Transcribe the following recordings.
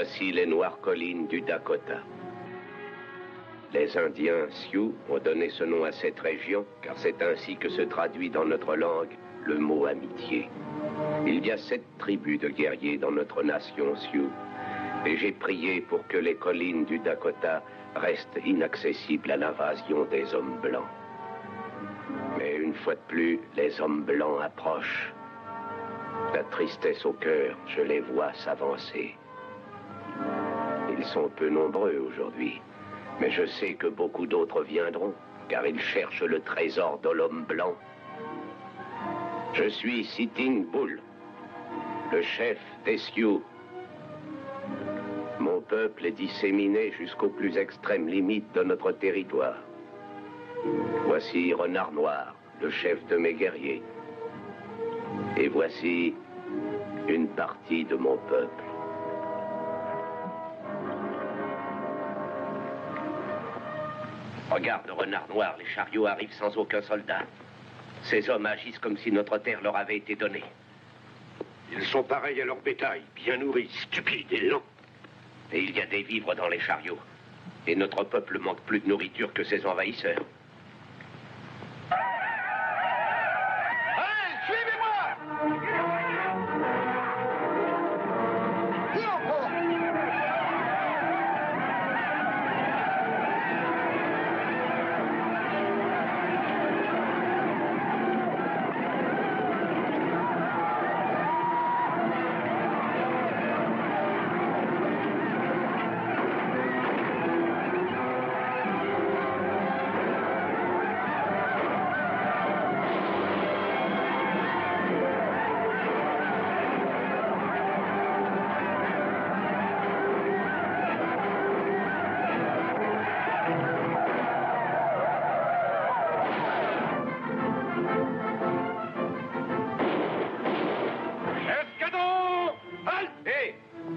Voici les noires collines du Dakota. Les Indiens Sioux ont donné ce nom à cette région, car c'est ainsi que se traduit dans notre langue le mot amitié. Il y a 7 tribus de guerriers dans notre nation Sioux, et j'ai prié pour que les collines du Dakota restent inaccessibles à l'invasion des hommes blancs. Mais une fois de plus, les hommes blancs approchent. La tristesse au cœur, je les vois s'avancer. Ils sont peu nombreux aujourd'hui. Mais je sais que beaucoup d'autres viendront, car ils cherchent le trésor de l'homme blanc. Je suis Sitting Bull, le chef des Sioux. Mon peuple est disséminé jusqu'aux plus extrêmes limites de notre territoire. Voici Renard Noir, le chef de mes guerriers. Et voici une partie de mon peuple. Regarde, Renard Noir, les chariots arrivent sans aucun soldat. Ces hommes agissent comme si notre terre leur avait été donnée. Ils sont pareils à leur bétail, bien nourris, stupides et lents. Et il y a des vivres dans les chariots. Et notre peuple manque plus de nourriture que ses envahisseurs. Allez, suivez-moi!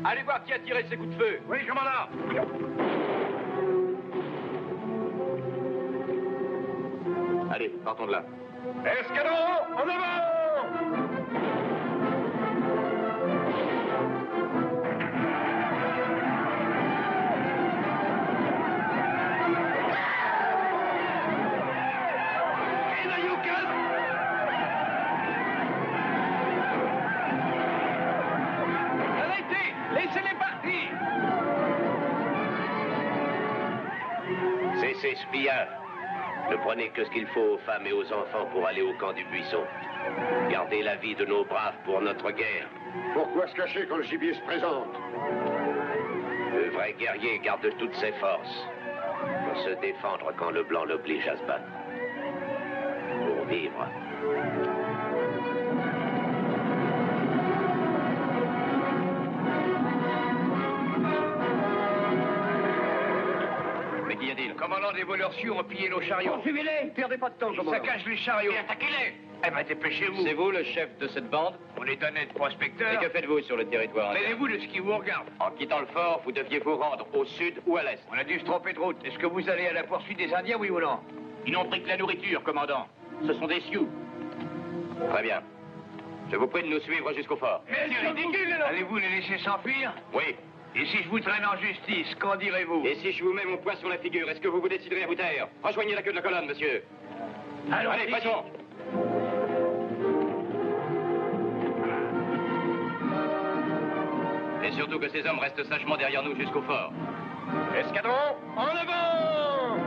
Allez voir qui a tiré ces coups de feu. Oui, commandant. Allez, partons de là. Escadron, en avant! Laissez-les partir! Cessez, spieurs. Ne prenez que ce qu'il faut aux femmes et aux enfants pour aller au camp du buisson. Gardez la vie de nos braves pour notre guerre. Pourquoi se cacher quand le gibier se présente? Le vrai guerrier garde toutes ses forces pour se défendre quand le blanc l'oblige à se battre. Pour vivre. Le commandant des voleurs Sioux ont pillé nos chariots. Suivez-les! Perdez pas de temps, commandant. Saccagent les chariots. Attaquez-les! Eh ben, dépêchez-vous. C'est vous le chef de cette bande? On est d'honnêtes prospecteurs. Et que faites-vous sur le territoire? Mêlez-vous de ce qui vous regarde. En quittant le fort, vous deviez vous rendre au sud ou à l'est. On a dû se tromper de route. Est-ce que vous allez à la poursuite des Indiens, oui ou non? Ils n'ont pris que la nourriture, commandant. Ce sont des Sioux. Très bien. Je vous prie de nous suivre jusqu'au fort. Mais c'est ridicule, alors. Allez-vous les laisser s'enfuir? Oui. Et si je vous traîne en justice, qu'en direz-vous? Et si je vous mets mon poing sur la figure, est-ce que vous vous déciderez à vous taire? Rejoignez la queue de la colonne, monsieur. Allez, passons. Et surtout que ces hommes restent sagement derrière nous jusqu'au fort. Escadron, en avant!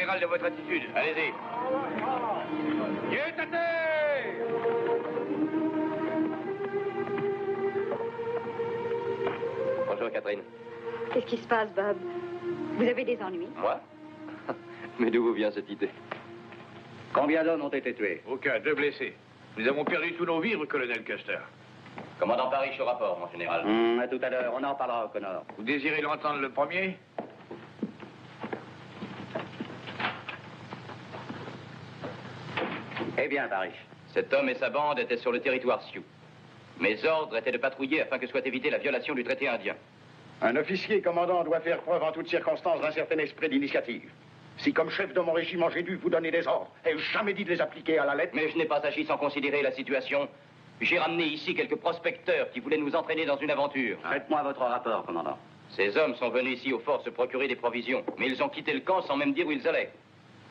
général, de votre attitude. Allez-y. Bonjour, Catherine. Qu'est-ce qui se passe, Bob? Vous avez des ennuis? Moi? Mais d'où vous vient cette idée? Combien d'hommes ont été tués? Aucun, 2 blessés. Nous avons perdu tous nos vivres, colonel Custer. Commandant Paris au rapport, mon général. À tout à l'heure, on en parlera au Connor. Vous désirez l'entendre le premier? Eh bien, Paris. Cet homme et sa bande étaient sur le territoire Sioux. Mes ordres étaient de patrouiller afin que soit évitée la violation du traité indien. Un officier commandant doit faire preuve en toutes circonstances d'un certain esprit d'initiative. Si, comme chef de mon régiment, j'ai dû vous donner des ordres, ai-je jamais dit de les appliquer à la lettre? Mais je n'ai pas agi sans considérer la situation. J'ai ramené ici quelques prospecteurs qui voulaient nous entraîner dans une aventure. Faites-moi votre rapport, commandant. Ces hommes sont venus ici au fort se procurer des provisions, mais ils ont quitté le camp sans même dire où ils allaient.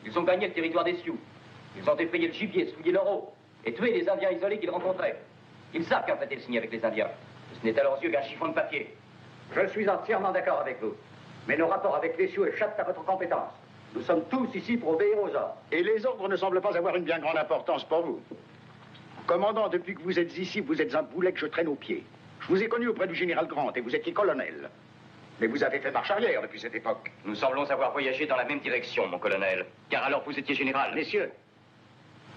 Ils ont gagné le territoire des Sioux. Ils ont effrayé le gibier, souillé leur eau, et tué les Indiens isolés qu'ils rencontraient. Ils savent qu'en fait ils signent avec les Indiens. Ce n'est à leurs yeux qu'un chiffon de papier. Je suis entièrement d'accord avec vous. Mais nos rapports avec les Sioux échappent à votre compétence. Nous sommes tous ici pour obéir aux ordres. Et les ordres ne semblent pas avoir une bien grande importance pour vous. Commandant, depuis que vous êtes ici, vous êtes un boulet que je traîne aux pieds. Je vous ai connu auprès du général Grant et vous étiez colonel. Mais vous avez fait marche arrière depuis cette époque. Nous semblons avoir voyagé dans la même direction, mon colonel. Car alors vous étiez général. Messieurs,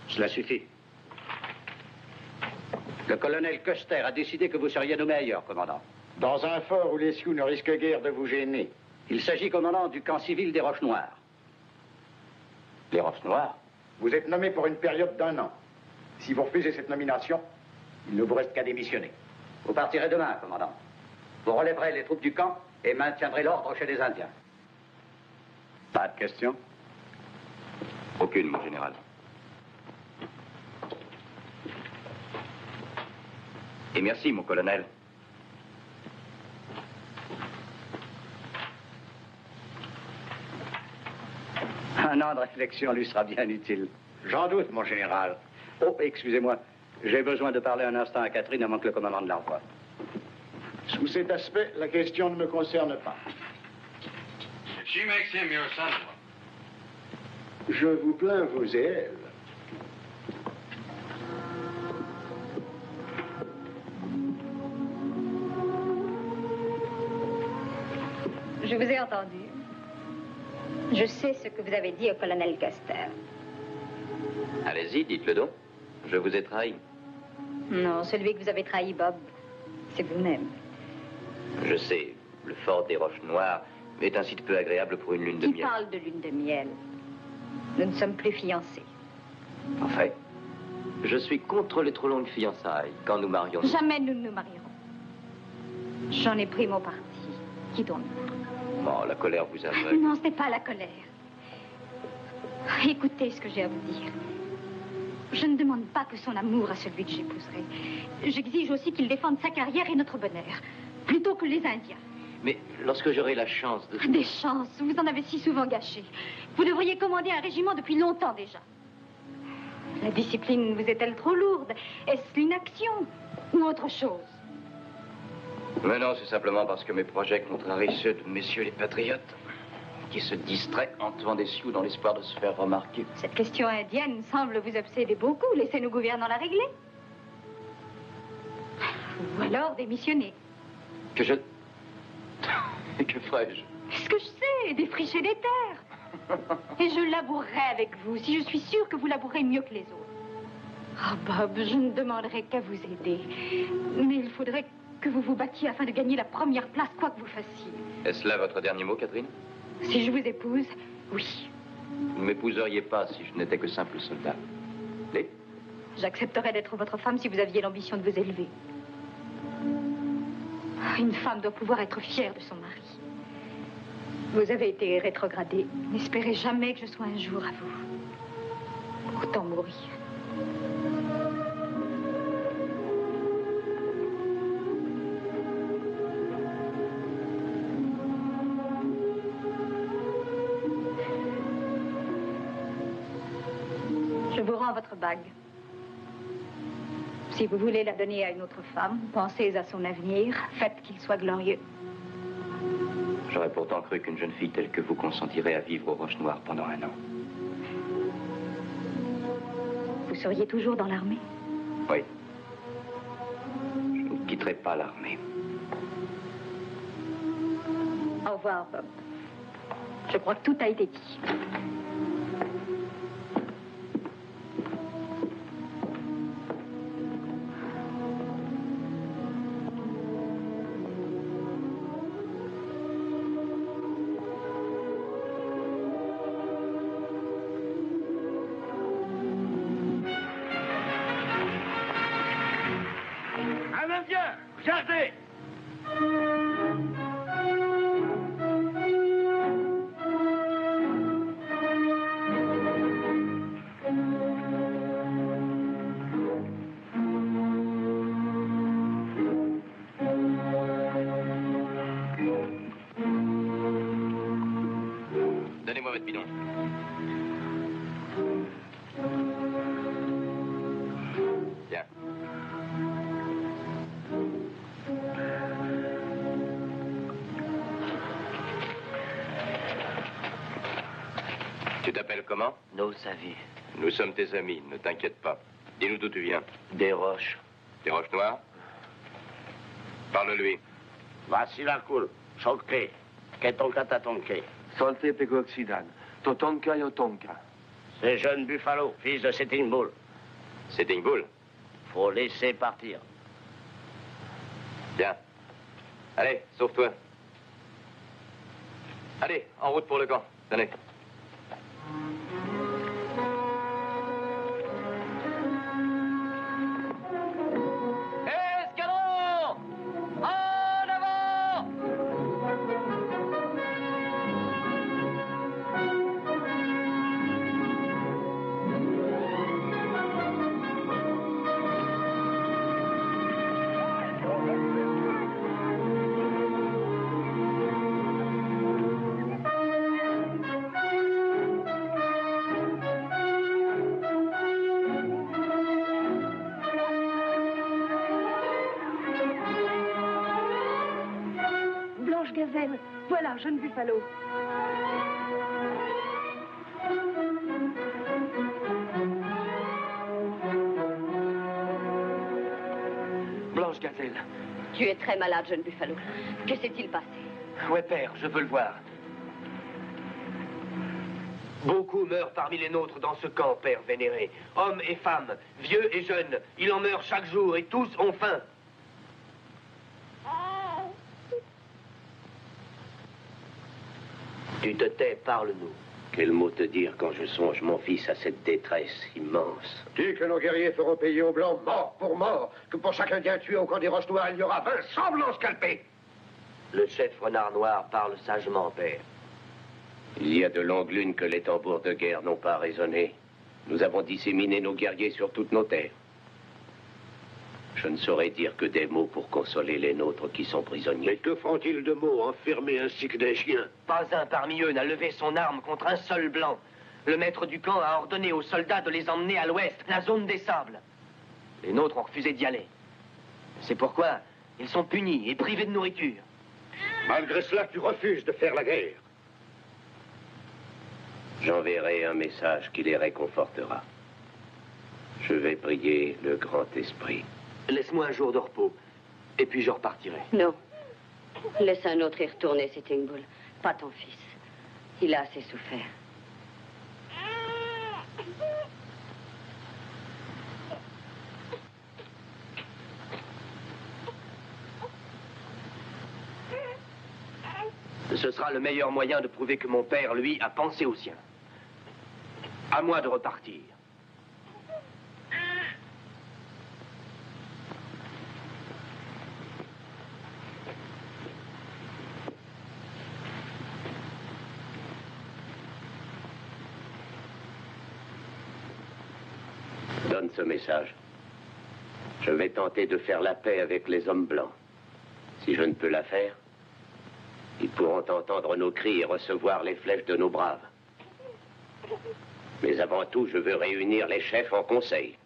cela suffit. Le colonel Custer a décidé que vous seriez nommé ailleurs, commandant. Dans un fort où les Sioux ne risquent guère de vous gêner. Il s'agit, commandant, du camp civil des Roches Noires. Les Roches Noires? Vous êtes nommé pour une période d'1 an. Si vous refusez cette nomination, il ne vous reste qu'à démissionner. Vous partirez demain, commandant. Vous relèverez les troupes du camp et maintiendrez l'ordre chez les Indiens. Pas de questions? Aucune, mon général. Et merci, mon colonel. Un an de réflexion lui sera bien utile. J'en doute, mon général. Oh, excusez-moi. J'ai besoin de parler un instant à Catherine avant que le commandant ne la revoie. Sous cet aspect, la question ne me concerne pas. She makes him your son-in-law. Je vous plains, vous et elle. Je vous ai entendu. Je sais ce que vous avez dit au colonel Custer. Allez-y, dites-le donc. Je vous ai trahi. Non, celui que vous avez trahi, Bob, c'est vous-même. Je sais, le fort des Roches Noires est un site peu agréable pour une lune de Qui miel. parle de lune de miel? Nous ne sommes plus fiancés. En fait, je suis contre les trop longues fiançailles. Quand nous marions... Jamais nous ne nous marierons. J'en ai pris mon parti. Quittons-nous. Bon, la colère vous aveugle. Non, ce n'est pas la colère. Écoutez ce que j'ai à vous dire. Je ne demande pas que son amour à celui que j'épouserai. J'exige aussi qu'il défende sa carrière et notre bonheur, plutôt que les Indiens. Mais lorsque j'aurai la chance de... Des chances, vous en avez si souvent gâché. Vous devriez commander un régiment depuis longtemps déjà. La discipline vous est-elle trop lourde? Est-ce l'inaction ou autre chose? Mais non, c'est simplement parce que mes projets contrarient ceux de messieurs les patriotes, qui se distraient en tuant des Sioux dans l'espoir de se faire remarquer. Cette question indienne semble vous obséder beaucoup. Laissez nos gouvernants la régler. Ou alors démissionner. Que je... Et que ferais-je? Ce que je sais, défricher des terres. Et je labourerai avec vous, si je suis sûre que vous labourez mieux que les autres. Oh, Bob, je ne demanderai qu'à vous aider. Mais il faudrait que vous vous battiez afin de gagner la première place, quoi que vous fassiez. Est-ce là votre dernier mot, Catherine? Si je vous épouse, oui. Vous ne m'épouseriez pas si je n'étais que simple soldat. Et J'accepterais d'être votre femme si vous aviez l'ambition de vous élever. Une femme doit pouvoir être fière de son mari. Vous avez été rétrogradé. N'espérez jamais que je sois un jour à vous. Autant mourir. Je vous rends votre bague. Si vous voulez la donner à une autre femme, pensez à son avenir, faites qu'il soit glorieux. J'aurais pourtant cru qu'une jeune fille telle que vous consentirait à vivre aux Roches Noires pendant 1 an. Vous seriez toujours dans l'armée? Oui. Je ne quitterai pas l'armée. Au revoir, Bob. Je crois que tout a été dit. Un Indien! Regardez! Donnez-moi votre bidon. Tiens. Tu t'appelles comment? Nos saviez. Nous sommes tes amis, ne t'inquiète pas. Dis-nous d'où tu viens. Des roches. Des Roches Noires? Parle-lui. Vasilakul, Choké, Ketonka Tatonke. Solte Pegoxidan. Totonka Yotonka. Ce jeune Buffalo, fils de Sitting Bull. Sitting Bull? Faut laisser partir. Bien. Allez, sauve-toi. Allez, en route pour le camp. Tenez. Escadron! En avant! Blanche Gazelle, voilà, jeune Buffalo. Blanche Gazelle. Tu es très malade, jeune Buffalo. Que s'est-il passé? Ouais, père, je veux le voir. Beaucoup meurent parmi les nôtres dans ce camp, père vénéré. Hommes et femmes, vieux et jeunes. Il en meurt chaque jour et tous ont faim. Tu te tais, parle-nous. Quel mot te dire quand je songe, mon fils, à cette détresse immense? Dis que nos guerriers feront payer aux Blancs mort pour mort, que pour chaque Indien tué au camp des Roches Noires, il y aura 20 semblants scalpés. Le chef Renard Noir parle sagement, père. Il y a de longues lunes que les tambours de guerre n'ont pas résonné. Nous avons disséminé nos guerriers sur toutes nos terres. Je ne saurais dire que des mots pour consoler les nôtres qui sont prisonniers. Mais que feront-ils de mots enfermés ainsi que des chiens? Pas un parmi eux n'a levé son arme contre un seul blanc. Le maître du camp a ordonné aux soldats de les emmener à l'ouest, la zone des sables. Les nôtres ont refusé d'y aller. C'est pourquoi ils sont punis et privés de nourriture. Malgré cela, tu refuses de faire la guerre. J'enverrai un message qui les réconfortera. Je vais prier le grand esprit. Laisse-moi un jour de repos, et puis je repartirai. Non. Laisse un autre y retourner, Sitting Bull. Pas ton fils. Il a assez souffert. Ce sera le meilleur moyen de prouver que mon père, lui, a pensé aux siens. À moi de repartir. Donne ce message. Je vais tenter de faire la paix avec les hommes blancs. Si je ne peux la faire, ils pourront entendre nos cris et recevoir les flèches de nos braves. Mais avant tout, je veux réunir les chefs en conseil.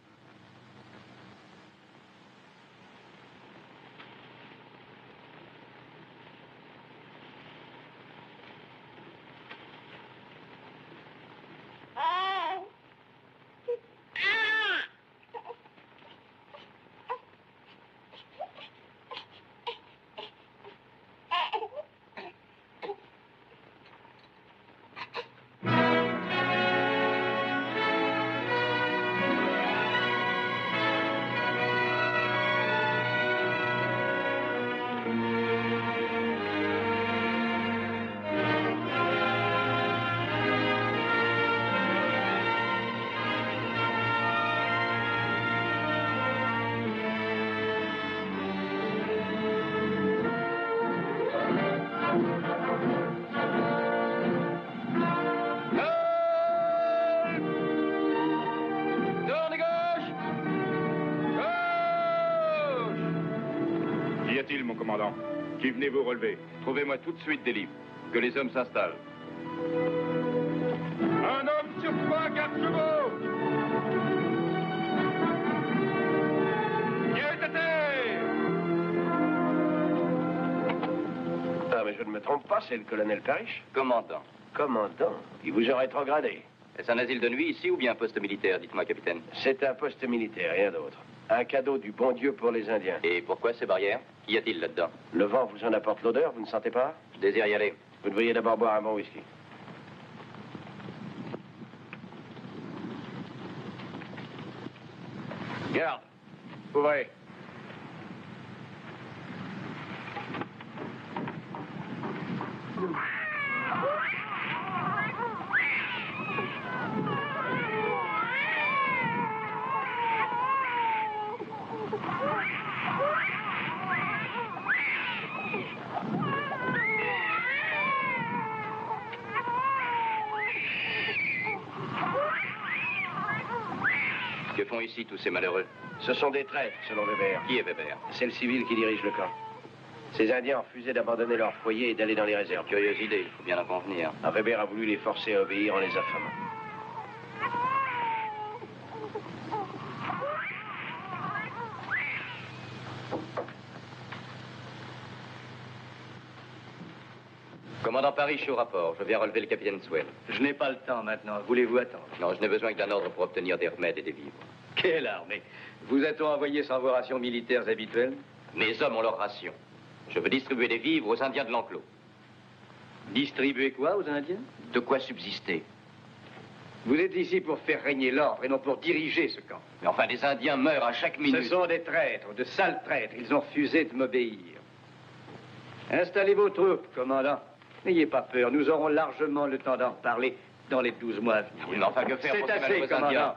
commandant. Qui venez vous relever? Trouvez-moi tout de suite des livres. Que les hommes s'installent. Un homme sur 3, 4 chevaux! Pied à terre! Ah, mais je ne me trompe pas, c'est le colonel Parrish. Commandant. Commandant? Il vous a rétrogradé. Est-ce un asile de nuit ici ou bien un poste militaire, dites-moi, capitaine? C'est un poste militaire, rien d'autre. Un cadeau du bon Dieu pour les Indiens. Et pourquoi ces barrières? Qu'y a-t-il là-dedans? Le vent vous en apporte l'odeur, vous ne sentez pas? Je désire y aller. Vous devriez d'abord boire un bon whisky. Garde. Ouvrez. Que font ici tous ces malheureux? Ce sont des traîtres, selon Weber. Qui est Weber? C'est le civil qui dirige le camp. Ces Indiens ont refusé d'abandonner leur foyer et d'aller dans les réserves. Curieuse idée, il faut bien en convenir. Weber a voulu les forcer à obéir en les affamant. Commandant Parrish au rapport. Je viens relever le capitaine Swell. Je n'ai pas le temps maintenant. Voulez-vous attendre? Non, je n'ai besoin que d'un ordre pour obtenir des remèdes et des vivres. Quelle armée? Vous a-t-on envoyé sans vos rations militaires habituelles? Mes hommes ont leurs rations. Je veux distribuer des vivres aux Indiens de l'enclos. Distribuer quoi aux Indiens? De quoi subsister. Vous êtes ici pour faire régner l'ordre et non pour diriger ce camp. Mais enfin, les Indiens meurent à chaque minute. Ce sont des traîtres, de sales traîtres. Ils ont refusé de m'obéir. Installez vos troupes, commandant. N'ayez pas peur, nous aurons largement le temps d'en reparler dans les 12 mois à venir. Oui, mais enfin, que faire C'est pour ces assez, malheureux commandant. Indiens?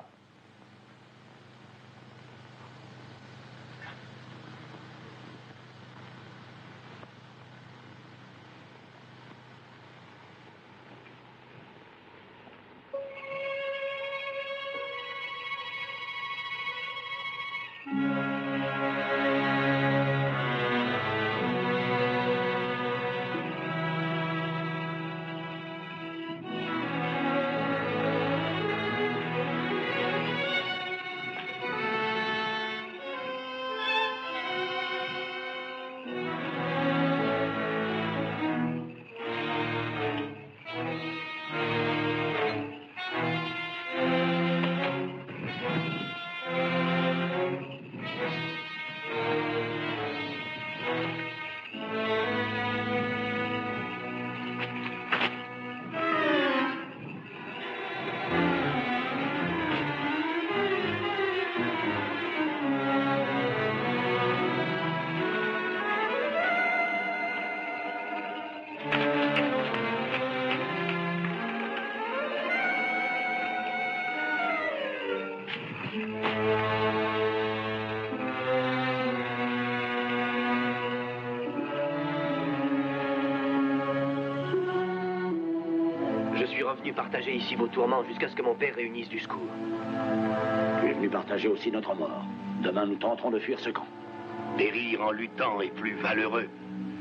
Je suis revenu partager ici vos tourments jusqu'à ce que mon père réunisse du secours. Tu es venu partager aussi notre mort. Demain, nous tenterons de fuir ce camp. Périr en luttant est plus valeureux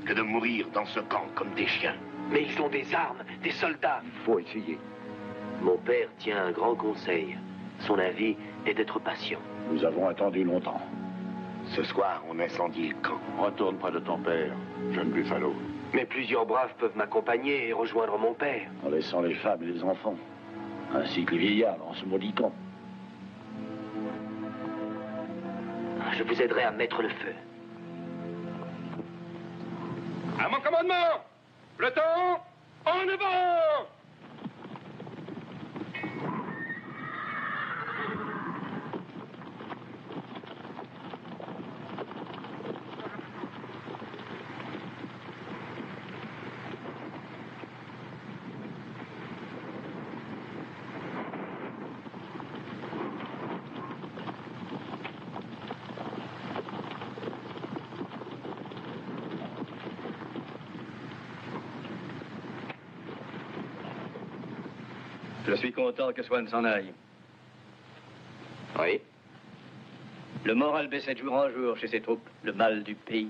que de mourir dans ce camp comme des chiens. Mais ils ont des armes, des soldats. Faut essayer. Mon père tient un grand conseil. Son avis est d'être patient. Nous avons attendu longtemps. Ce soir, on incendie le camp. Retourne près de ton père, jeune Buffalo. Mais plusieurs braves peuvent m'accompagner et rejoindre mon père. En laissant les femmes et les enfants, ainsi que les vieillards dans ce maudit camp. Je vous aiderai à mettre le feu. À mon commandement! Peloton, en avant! Je suis content que Swann s'en aille. Oui. Le moral baissait de jour en jour chez ses troupes, le mal du pays.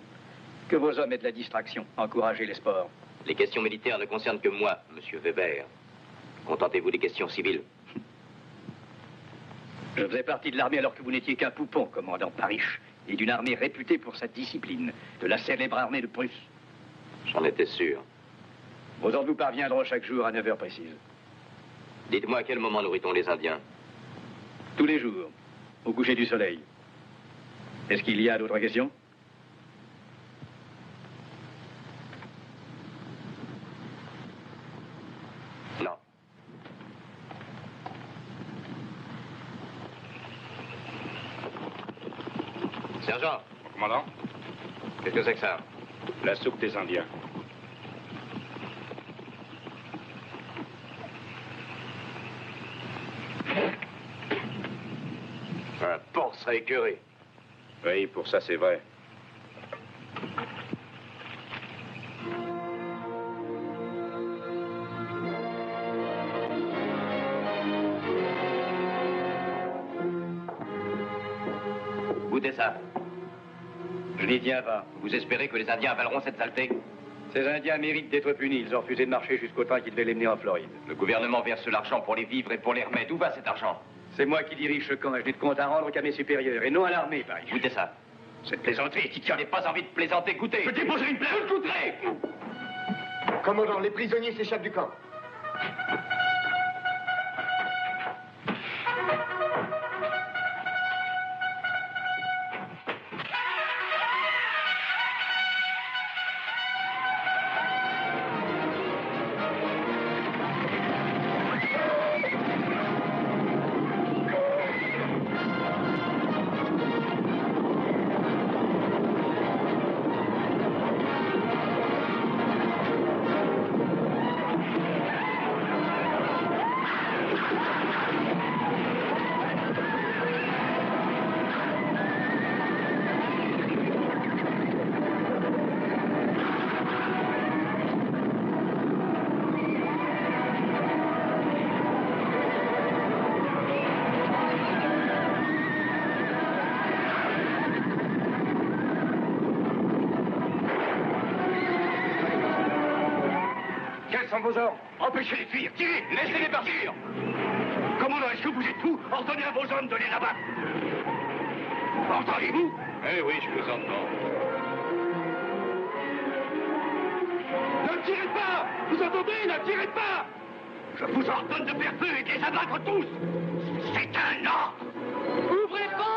Que vos hommes aient de la distraction, encouragez les sports. Les questions militaires ne concernent que moi, monsieur Weber. Contentez-vous des questions civiles. Je faisais partie de l'armée alors que vous n'étiez qu'un poupon, commandant Parish, et d'une armée réputée pour sa discipline, de la célèbre armée de Prusse. J'en étais sûr. Vos ordres vous parviendront chaque jour à 9 heures précises. Dites-moi à quel moment nourrit-on les Indiens? Tous les jours, au coucher du soleil. Est-ce qu'il y a d'autres questions? Non. Sergent. Commandant? Qu'est-ce que c'est que ça? La soupe des Indiens. Un porc serait écœuré. Oui, pour ça, c'est vrai. Goûtez ça. Je n'y tiens pas. Vous espérez que les Indiens avaleront cette saleté? Ces Indiens méritent d'être punis. Ils ont refusé de marcher jusqu'au train qui devait les mener en Floride. Le gouvernement verse l'argent pour les vivres et pour les remèdes. Où va cet argent? C'est moi qui dirige ce camp et je n'ai de compte à rendre qu'à mes supérieurs, et non à l'armée, Paris. Goûtez ça. Cette plaisanterie est Je n'ai pas envie de plaisanter. Goûtez. Je déposerai une plainte. Vous le goûterez. Commandant, les prisonniers s'échappent du camp. Vos ordres. Empêchez-les de fuir. Tirez. Laissez-les partir. Commandant, est-ce que vous êtes fous? Ordonnez à vos hommes de les abattre. Entendez-vous? Eh oui, je vous entends. Ne tirez pas! Vous entendez? Ne tirez pas! Je vous ordonne de faire feu et de les abattre tous! C'est un ordre! Ouvrez pas!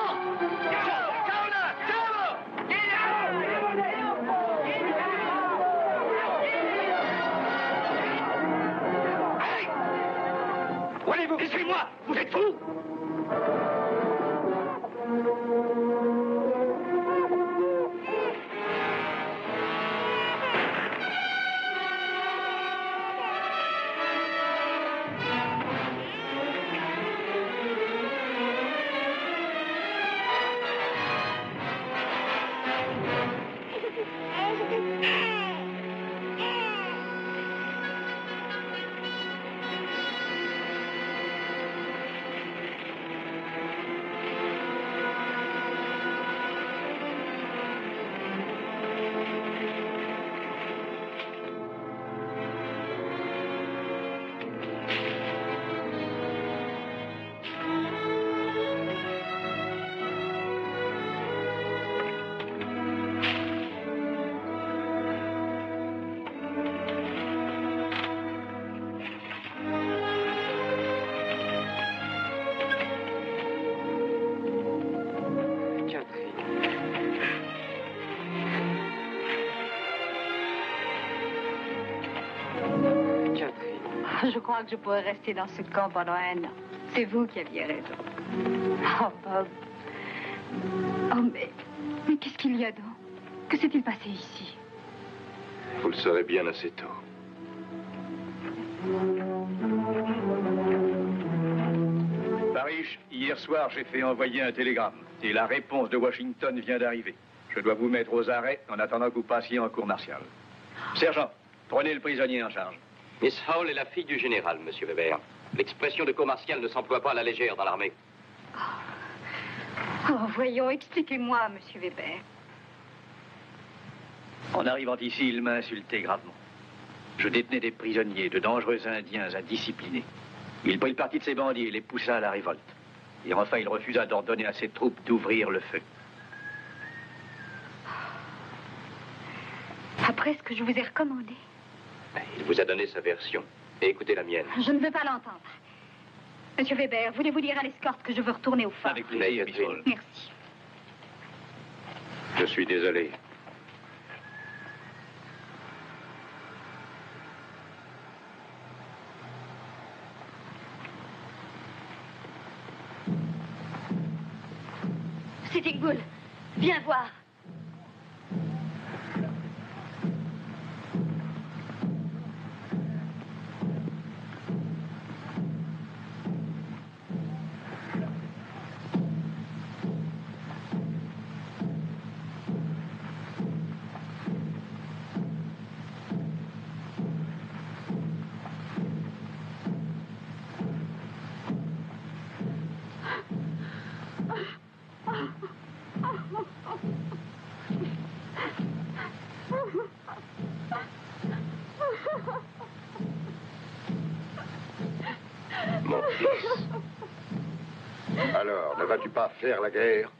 Allez-vous! Laissez-moi! Vous êtes fous! Je crois que je pourrais rester dans ce camp pendant un an. C'est vous qui aviez raison. Oh, Bob. Oh, mais qu'est-ce qu'il y a donc? Que s'est-il passé ici? Vous le saurez bien assez tôt. Parish, hier soir, j'ai fait envoyer un télégramme. Et la réponse de Washington vient d'arriver. Je dois vous mettre aux arrêts en attendant que vous passiez en cour martiale. Sergent, prenez le prisonnier en charge. Miss Hall est la fille du général, monsieur Weber. L'expression de cour martiale ne s'emploie pas à la légère dans l'armée. Oh, voyons, expliquez-moi, monsieur Weber. En arrivant ici, il m'a insulté gravement. Je détenais des prisonniers, de dangereux Indiens indisciplinés. Il prit le parti de ces bandits et les poussa à la révolte. Et enfin, il refusa d'ordonner à ses troupes d'ouvrir le feu. Après ce que je vous ai recommandé. Il vous a donné sa version. Et écoutez la mienne. Je ne veux pas l'entendre. Monsieur Weber, voulez-vous dire à l'escorte que je veux retourner au fort? Avec plaisir, Miss Hall. Merci. Je suis désolé. Sitting Bull, viens voir. Mon fils. Alors, ne vas-tu pas faire la guerre?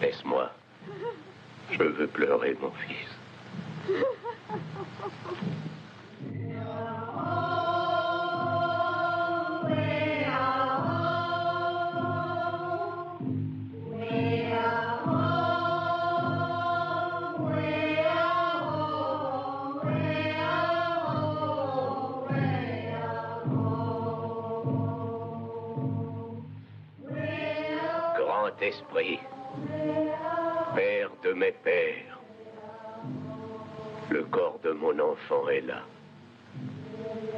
Laisse-moi. Je veux pleurer, mon fils. Grand esprit, père de mes pères, le corps de mon enfant est là,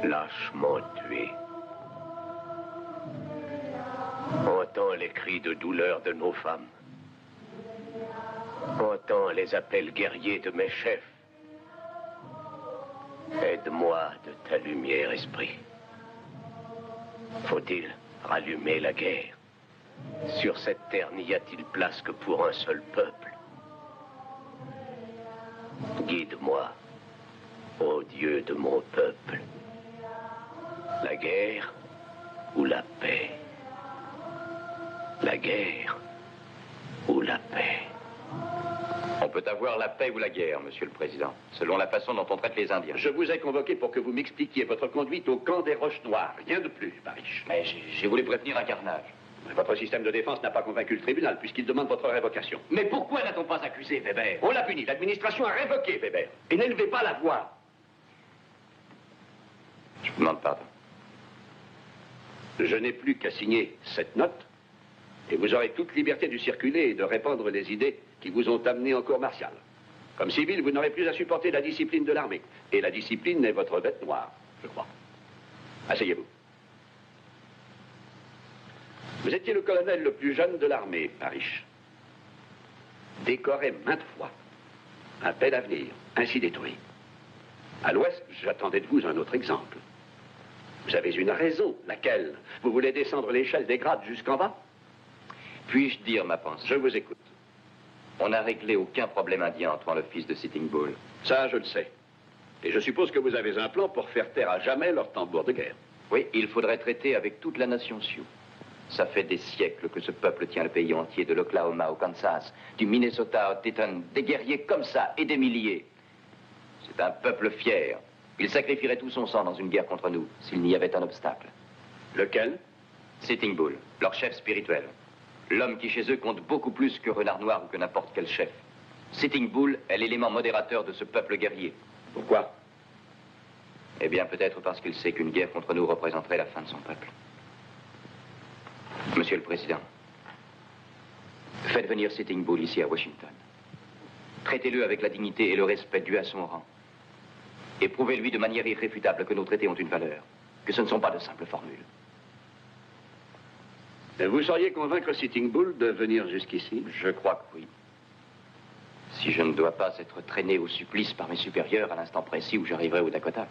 lâchement tué. Entends les cris de douleur de nos femmes. Entends les appels guerriers de mes chefs. Aide-moi de ta lumière, esprit. Faut-il rallumer la guerre? Sur cette terre, n'y a-t-il place que pour un seul peuple? Guide-moi, ô Dieu de mon peuple. La guerre ou la paix? La guerre ou la paix? On peut avoir la paix ou la guerre, Monsieur le Président, selon la façon dont on traite les Indiens. Je vous ai convoqué pour que vous m'expliquiez votre conduite au camp des Roches Noires. Rien de plus, Parrish. Mais j'ai voulu prévenir un carnage. Votre système de défense n'a pas convaincu le tribunal, puisqu'il demande votre révocation. Mais pourquoi n'a-t-on pas accusé Weber? On l'a puni. L'administration a révoqué Weber. Et n'élevez pas la voix. Je vous demande pardon. Je n'ai plus qu'à signer cette note, et vous aurez toute liberté de circuler et de répandre les idées qui vous ont amené en cour martiale. Comme civil, vous n'aurez plus à supporter la discipline de l'armée. Et la discipline est votre bête noire, je crois. Asseyez-vous. Vous étiez le colonel le plus jeune de l'armée, Parrish. Décoré maintes fois. Un bel avenir, ainsi détruit. À l'ouest, j'attendais de vous un autre exemple. Vous avez une raison, laquelle? Vous voulez descendre l'échelle des grades jusqu'en bas? Puis-je dire ma pensée? Je vous écoute. On n'a réglé aucun problème indien en tuant le fils de Sitting Bull. Ça, je le sais. Et je suppose que vous avez un plan pour faire taire à jamais leur tambour de guerre. Oui, il faudrait traiter avec toute la nation Sioux. Ça fait des siècles que ce peuple tient le pays entier, de l'Oklahoma au Kansas, du Minnesota au Teton, des guerriers comme ça et des milliers. C'est un peuple fier. Il sacrifierait tout son sang dans une guerre contre nous, s'il n'y avait un obstacle. Lequel? Sitting Bull, leur chef spirituel. L'homme qui chez eux compte beaucoup plus que Renard Noir ou que n'importe quel chef. Sitting Bull est l'élément modérateur de ce peuple guerrier. Pourquoi? Eh bien, peut-être parce qu'il sait qu'une guerre contre nous représenterait la fin de son peuple. Monsieur le Président, faites venir Sitting Bull ici à Washington. Traitez-le avec la dignité et le respect dû à son rang. Et prouvez-lui de manière irréfutable que nos traités ont une valeur, que ce ne sont pas de simples formules. Vous sauriez convaincre Sitting Bull de venir jusqu'ici? Je crois que oui. Si je ne dois pas être traîné au supplice par mes supérieurs à l'instant précis où j'arriverai au Dakota.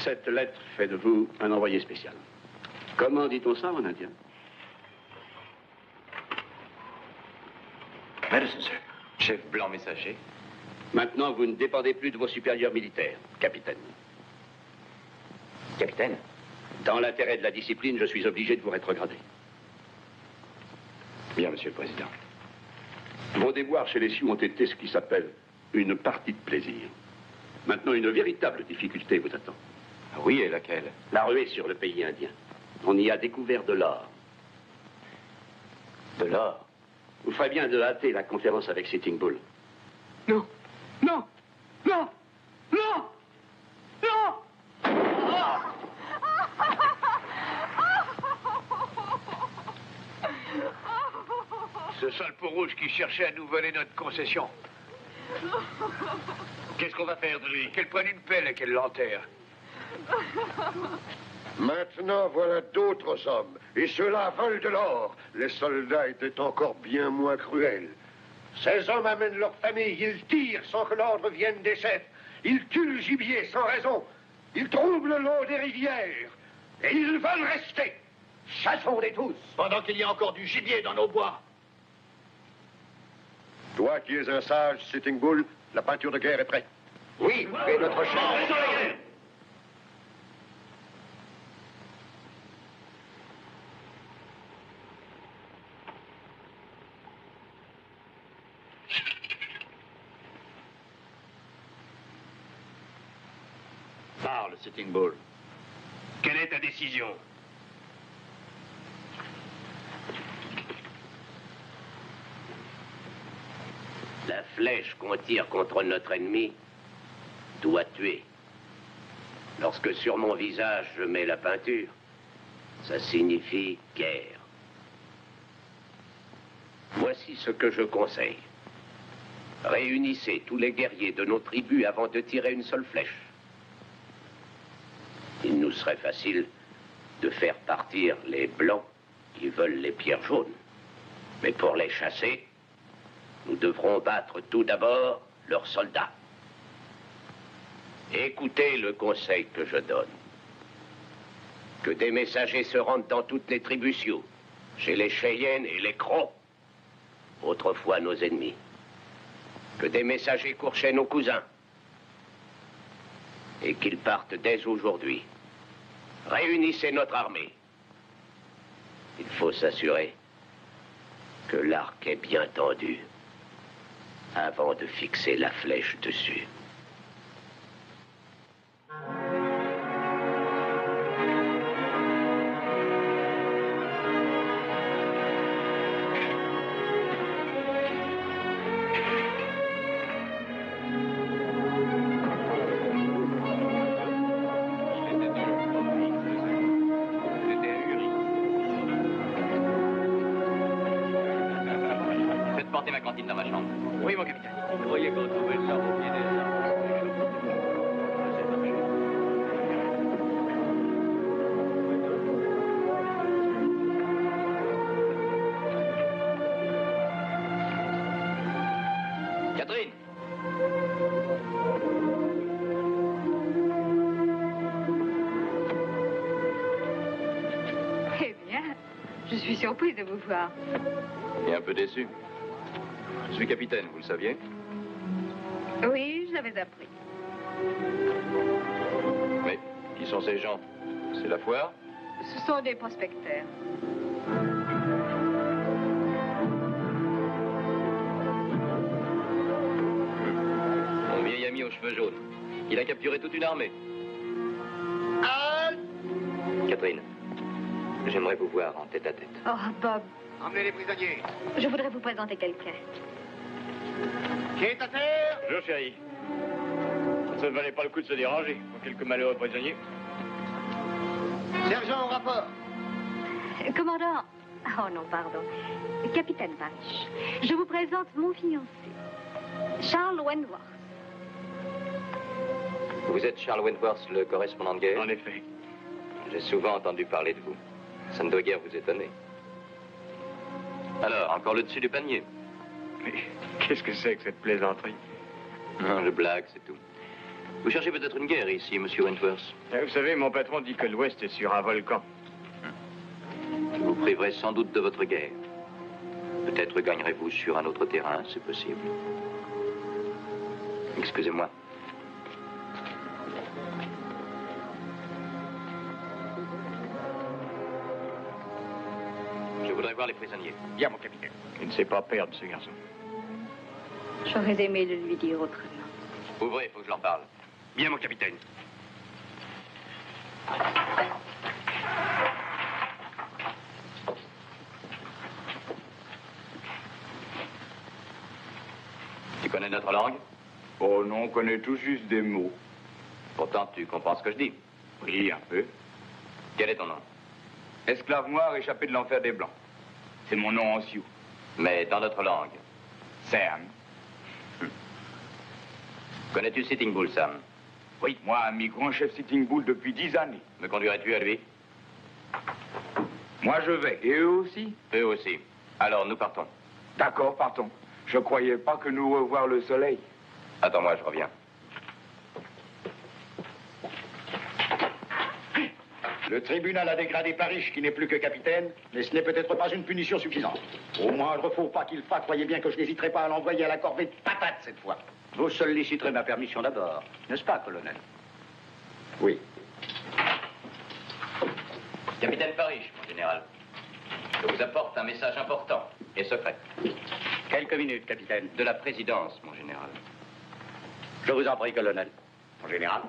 Cette lettre fait de vous un envoyé spécial. Comment dit-on ça en indien? Medicine, sir. Chef blanc messager. Maintenant, vous ne dépendez plus de vos supérieurs militaires, capitaine. Capitaine? Dans l'intérêt de la discipline, je suis obligé de vous rétrograder. Bien, monsieur le président. Vos déboires chez les Sioux ont été ce qui s'appelle une partie de plaisir. Maintenant, une véritable difficulté vous attend. Oui, et laquelle? La ruée sur le pays indien. On y a découvert de l'or. De l'or? Vous ferez bien de hâter la conférence avec Sitting Bull. Non, non, non, non, non. Ce sale peau rouge qui cherchait à nous voler notre concession. Qu'est-ce qu'on va faire de lui? Qu'elle prenne une pelle et qu'elle l'enterre. Maintenant, voilà d'autres hommes. Et ceux-là volent de l'or. Les soldats étaient encore bien moins cruels. Ces hommes amènent leur famille. Ils tirent sans que l'ordre vienne des chefs. Ils tuent le gibier sans raison. Ils troublent l'eau des rivières. Et ils veulent rester. Chassons-les tous. Pendant qu'il y a encore du gibier dans nos bois. Toi qui es un sage, Sitting Bull, la peinture de guerre est prête. Oui, c'est notre chance. Parle, Sitting Bull. Quelle est ta décision? La flèche qu'on tire contre notre ennemi doit tuer. Lorsque sur mon visage je mets la peinture, ça signifie guerre. Voici ce que je conseille. Réunissez tous les guerriers de nos tribus avant de tirer une seule flèche. Il nous serait facile de faire partir les blancs qui veulent les pierres jaunes. Mais pour les chasser, nous devrons battre tout d'abord leurs soldats. Écoutez le conseil que je donne. Que des messagers se rendent dans toutes les tribus Sioux, chez les Cheyennes et les Crocs, autrefois nos ennemis. Que des messagers courent chez nos cousins. Et qu'ils partent dès aujourd'hui. Réunissez notre armée. Il faut s'assurer que l'arc est bien tendu avant de fixer la flèche dessus. Faites porter ma cantine dans ma chambre. Oui, mon capitaine. Vous croyez qu'on trouvait le l'arbre au pied des arbres? Catherine! Eh bien, je suis surprise de vous voir. Et un peu déçu. Je suis capitaine, vous le saviez? Oui, je l'avais appris. Mais qui sont ces gens? C'est la foire? Ce sont des prospecteurs. Mon vieil ami aux cheveux jaunes. Il a capturé toute une armée. Catherine, j'aimerais vous voir en tête à tête. Oh, Bob, Emmenez les prisonniers. je voudrais vous présenter quelqu'un. Qui est à terre? Bonjour, chérie. Ça ne valait pas le coup de se déranger pour quelques malheureux prisonniers. Sergent au rapport. Commandant... Oh non, pardon. Capitaine Parrish. Je vous présente mon fiancé, Charles Wentworth. Vous êtes Charles Wentworth, le correspondant de guerre? En effet. J'ai souvent entendu parler de vous. Ça ne doit guère vous étonner. Alors, encore le dessus du panier? Mais qu'est-ce que c'est que cette plaisanterie? Non, je blague, c'est tout. Vous cherchez peut-être une guerre ici, monsieur Wentworth. Vous savez, mon patron dit que l'Ouest est sur un volcan. Je vous priverai sans doute de votre guerre. Peut-être gagnerez-vous sur un autre terrain, c'est possible. Excusez-moi. Je voudrais voir les prisonniers. Bien, mon capitaine. Il ne sait pas perdre, ce garçon. J'aurais aimé le lui dire autrement. Ouvrez, il faut que je leur parle. Bien, mon capitaine. Tu connais notre langue? Oh non, on connaît tout juste des mots. Pourtant, tu comprends ce que je dis. Oui, un peu. Quel est ton nom? Esclave noir échappé de l'enfer des Blancs. C'est mon nom en sioux. Mais dans notre langue. Sam. Connais-tu Sitting Bull, Sam? Oui, moi, ami grand chef Sitting Bull depuis 10 années. Me conduirais-tu à lui? Moi, je vais. Et eux aussi? Eux aussi. Alors, nous partons. D'accord, partons. Je croyais pas que nous revoir le soleil. Attends-moi, je reviens. Le tribunal a dégradé Parrish, qui n'est plus que capitaine, mais ce n'est peut-être pas une punition suffisante. Au moindre faux pas qu'il fasse, croyez bien que je n'hésiterai pas à l'envoyer à la corvée de patates cette fois. Vous solliciterez ma permission d'abord, n'est-ce pas, colonel? Oui. Capitaine Parrish, mon général. Je vous apporte un message important et secret. Quelques minutes, capitaine. De la présidence, mon général. Je vous en prie, colonel. Mon général.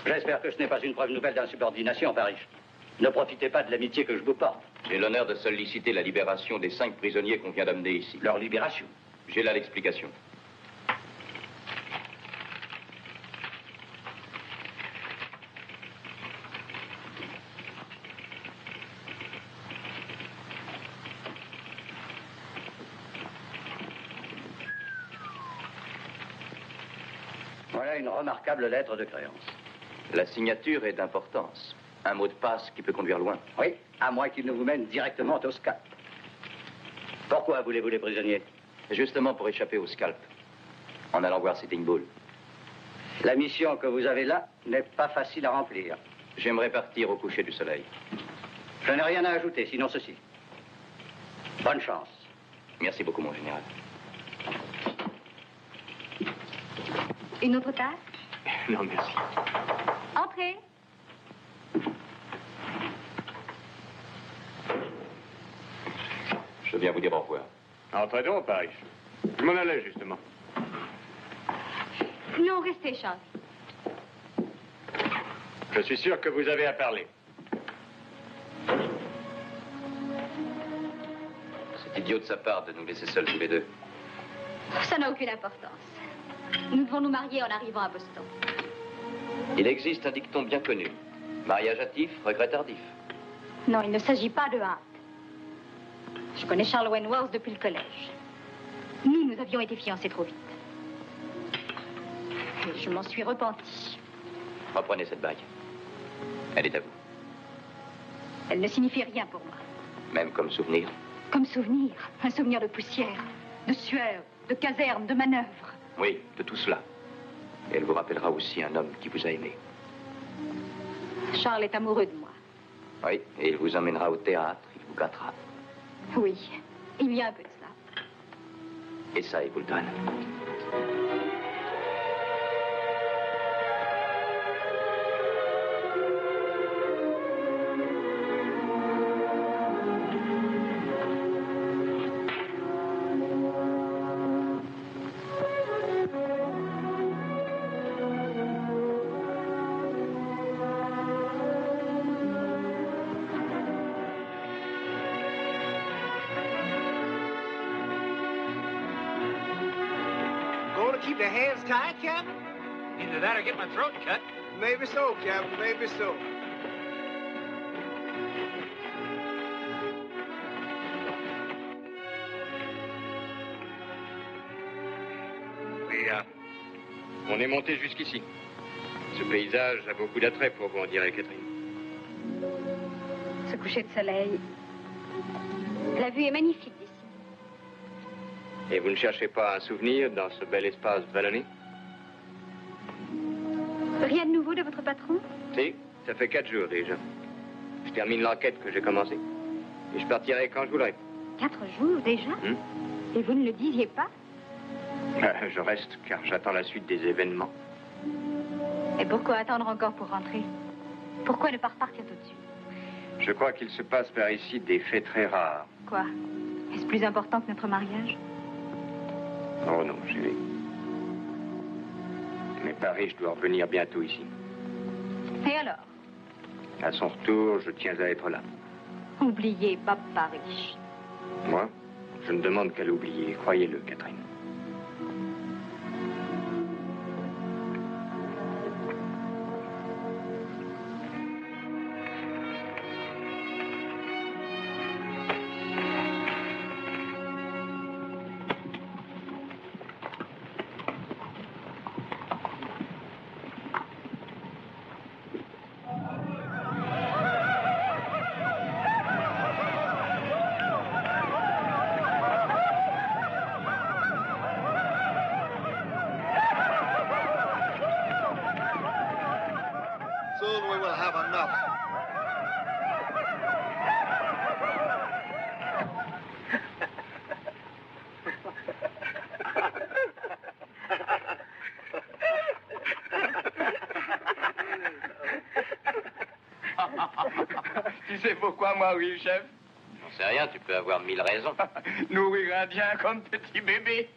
J'espère que ce n'est pas une preuve nouvelle d'insubordination, Parrish. Ne profitez pas de l'amitié que je vous porte. J'ai l'honneur de solliciter la libération des 5 prisonniers qu'on vient d'amener ici. Leur libération? J'ai là l'explication. Voilà une remarquable lettre de créance. La signature est d'importance. Un mot de passe qui peut conduire loin. Oui, à moins qu'il ne vous mène directement au scalp. Pourquoi voulez-vous les prisonniers? Justement pour échapper au scalp. En allant voir Sitting Bull. La mission que vous avez là n'est pas facile à remplir. J'aimerais partir au coucher du soleil. Je n'ai rien à ajouter, sinon ceci. Bonne chance. Merci beaucoup, mon général. Une autre tasse? Non, merci. Entrez. Je viens vous dire au revoir. Entrez donc, Parrish. Je m'en allais, justement. Non, restez, Charles. Je suis sûr que vous avez à parler. C'est idiot de sa part de nous laisser seuls tous les deux. Ça n'a aucune importance. Nous devons nous marier en arrivant à Boston. Il existe un dicton bien connu. Mariage hâtif, regret tardif. Non, il ne s'agit pas de hâte. Je connais Charles Wentworth depuis le collège. Nous avions été fiancés trop vite. Et je m'en suis repentie. Reprenez cette bague. Elle est à vous. Elle ne signifie rien pour moi. Même comme souvenir. Comme souvenir. Un souvenir de poussière, de sueur, de caserne, de manœuvre. Oui, de tout cela. Et elle vous rappellera aussi un homme qui vous a aimé. Charles est amoureux de moi. Oui, et il vous emmènera au théâtre, il vous gâtera. Oui, il y a un peu de cela. Et ça, il vous le donne. Keep the hands tied, Captain? Either that or get my throat cut. Maybe so, Captain, maybe so. Oui, on est monté jusqu'ici. Ce paysage a beaucoup d'attrait pour vous, on dirait, Catherine. Ce coucher de soleil. La vue est magnifique d'ici. Et vous ne cherchez pas un souvenir dans ce bel espace vallonné? Rien de nouveau de votre patron? Si, ça fait 4 jours déjà. Je termine l'enquête que j'ai commencée. Et je partirai quand je voudrai. 4 jours déjà? Et vous ne le disiez pas? Je reste car j'attends la suite des événements. Et pourquoi attendre encore pour rentrer? Pourquoi ne pas repartir tout de suite? Je crois qu'il se passe par ici des faits très rares. Quoi? Est-ce plus important que notre mariage? Oh non, chérie. Mais Paris, je dois revenir bientôt ici. Et alors? À son retour, je tiens à être là. Oubliez pas Paris. Moi, je ne demande qu'à l'oublier. Croyez-le, Catherine. Soon we will have enough. Tu sais pourquoi moi, oui, chef? J'en sais rien, tu peux avoir 1000 raisons. Nourrir indien comme petit bébé.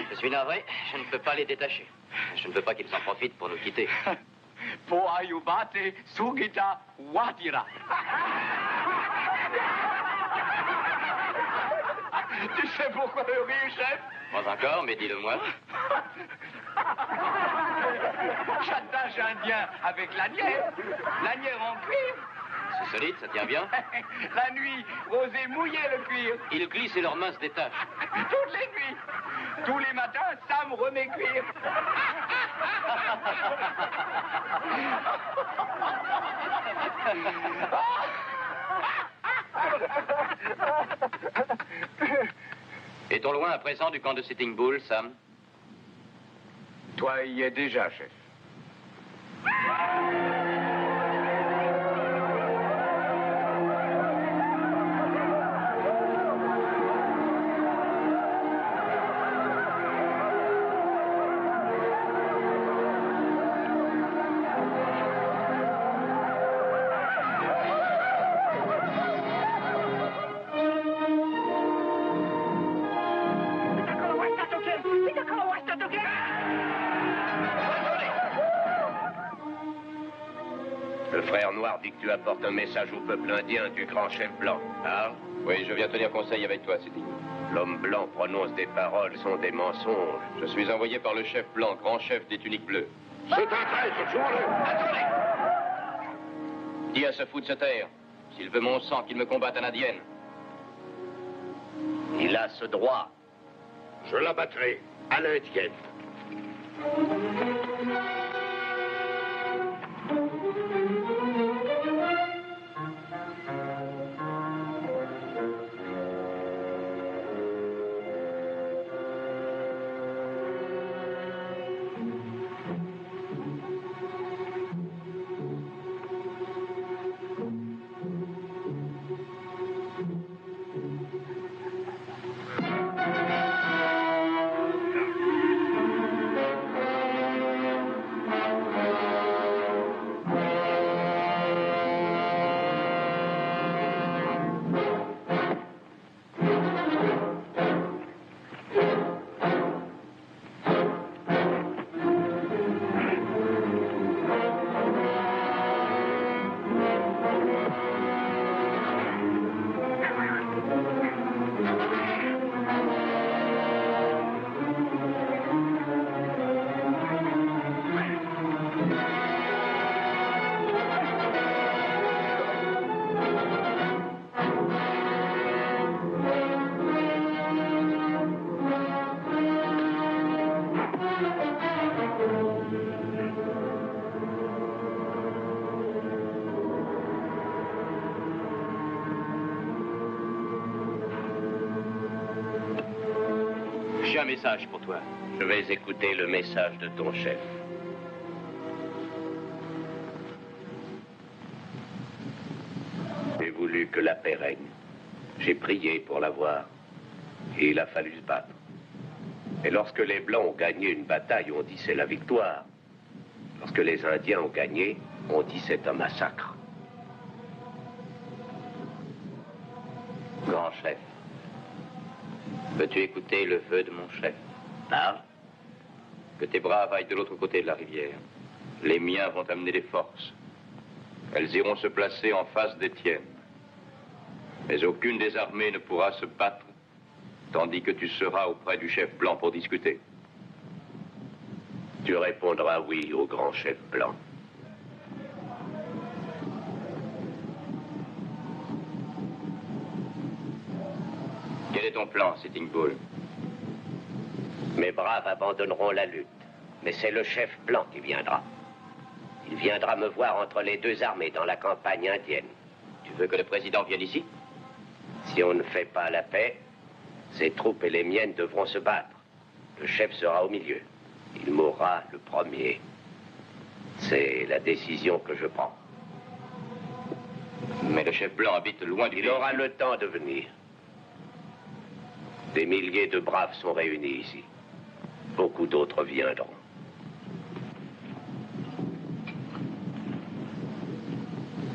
Je suis navré, je ne peux pas les détacher. Je ne veux pas qu'ils en profitent pour nous quitter. Poayubate Sugita Watira. Tu sais pourquoi le rire, chef? Pas encore, mais dis-le-moi. Chantage indien avec lanière. Lanière en cuir. C'est solide, ça tient bien. La nuit, Rosé mouillait le cuir. Ils glissent et leurs mains se détachent. Toutes les nuits. Tous les matins, Sam remet cuir. Est-on loin à présent du camp de Sitting Bull, Sam? Toi y es déjà, chef. Le frère noir dit que tu apportes un message au peuple indien du grand chef blanc. Parle. Oui, je viens tenir conseil avec toi, Sitting. L'homme blanc prononce des paroles, sont des mensonges. Je suis envoyé par le chef blanc, grand chef des tuniques bleues. C'est un traître, jouons-le. Attendez! Dis à ce fou de se taire. S'il veut mon sang, qu'il me combatte en indienne. Il a ce droit. Je l'abattrai à l'indienne. message pour toi. Je vais écouter le message de ton chef. J'ai voulu que la paix règne. J'ai prié pour l'avoir. Et il a fallu se battre. Et lorsque les Blancs ont gagné une bataille, on dit c'est la victoire. Lorsque les Indiens ont gagné, on dit c'est un massacre. Grand chef, veux-tu écouter le vœu de mon chef? Parle. Que tes braves aillent de l'autre côté de la rivière. Les miens vont amener des forces. Elles iront se placer en face d'Étienne. Mais aucune des armées ne pourra se battre, tandis que tu seras auprès du chef blanc pour discuter. Tu répondras oui au grand chef blanc. Quel est ton plan, Sitting Bull? Mes braves abandonneront la lutte, mais c'est le chef blanc qui viendra. Il viendra me voir entre les deux armées dans la campagne indienne. Tu veux que le président vienne ici? Si on ne fait pas la paix, ses troupes et les miennes devront se battre. Le chef sera au milieu. Il mourra le premier. C'est la décision que je prends. Mais le chef blanc habite loin du pays. Il aura le temps de venir. Des milliers de braves sont réunis ici. Beaucoup d'autres viendront.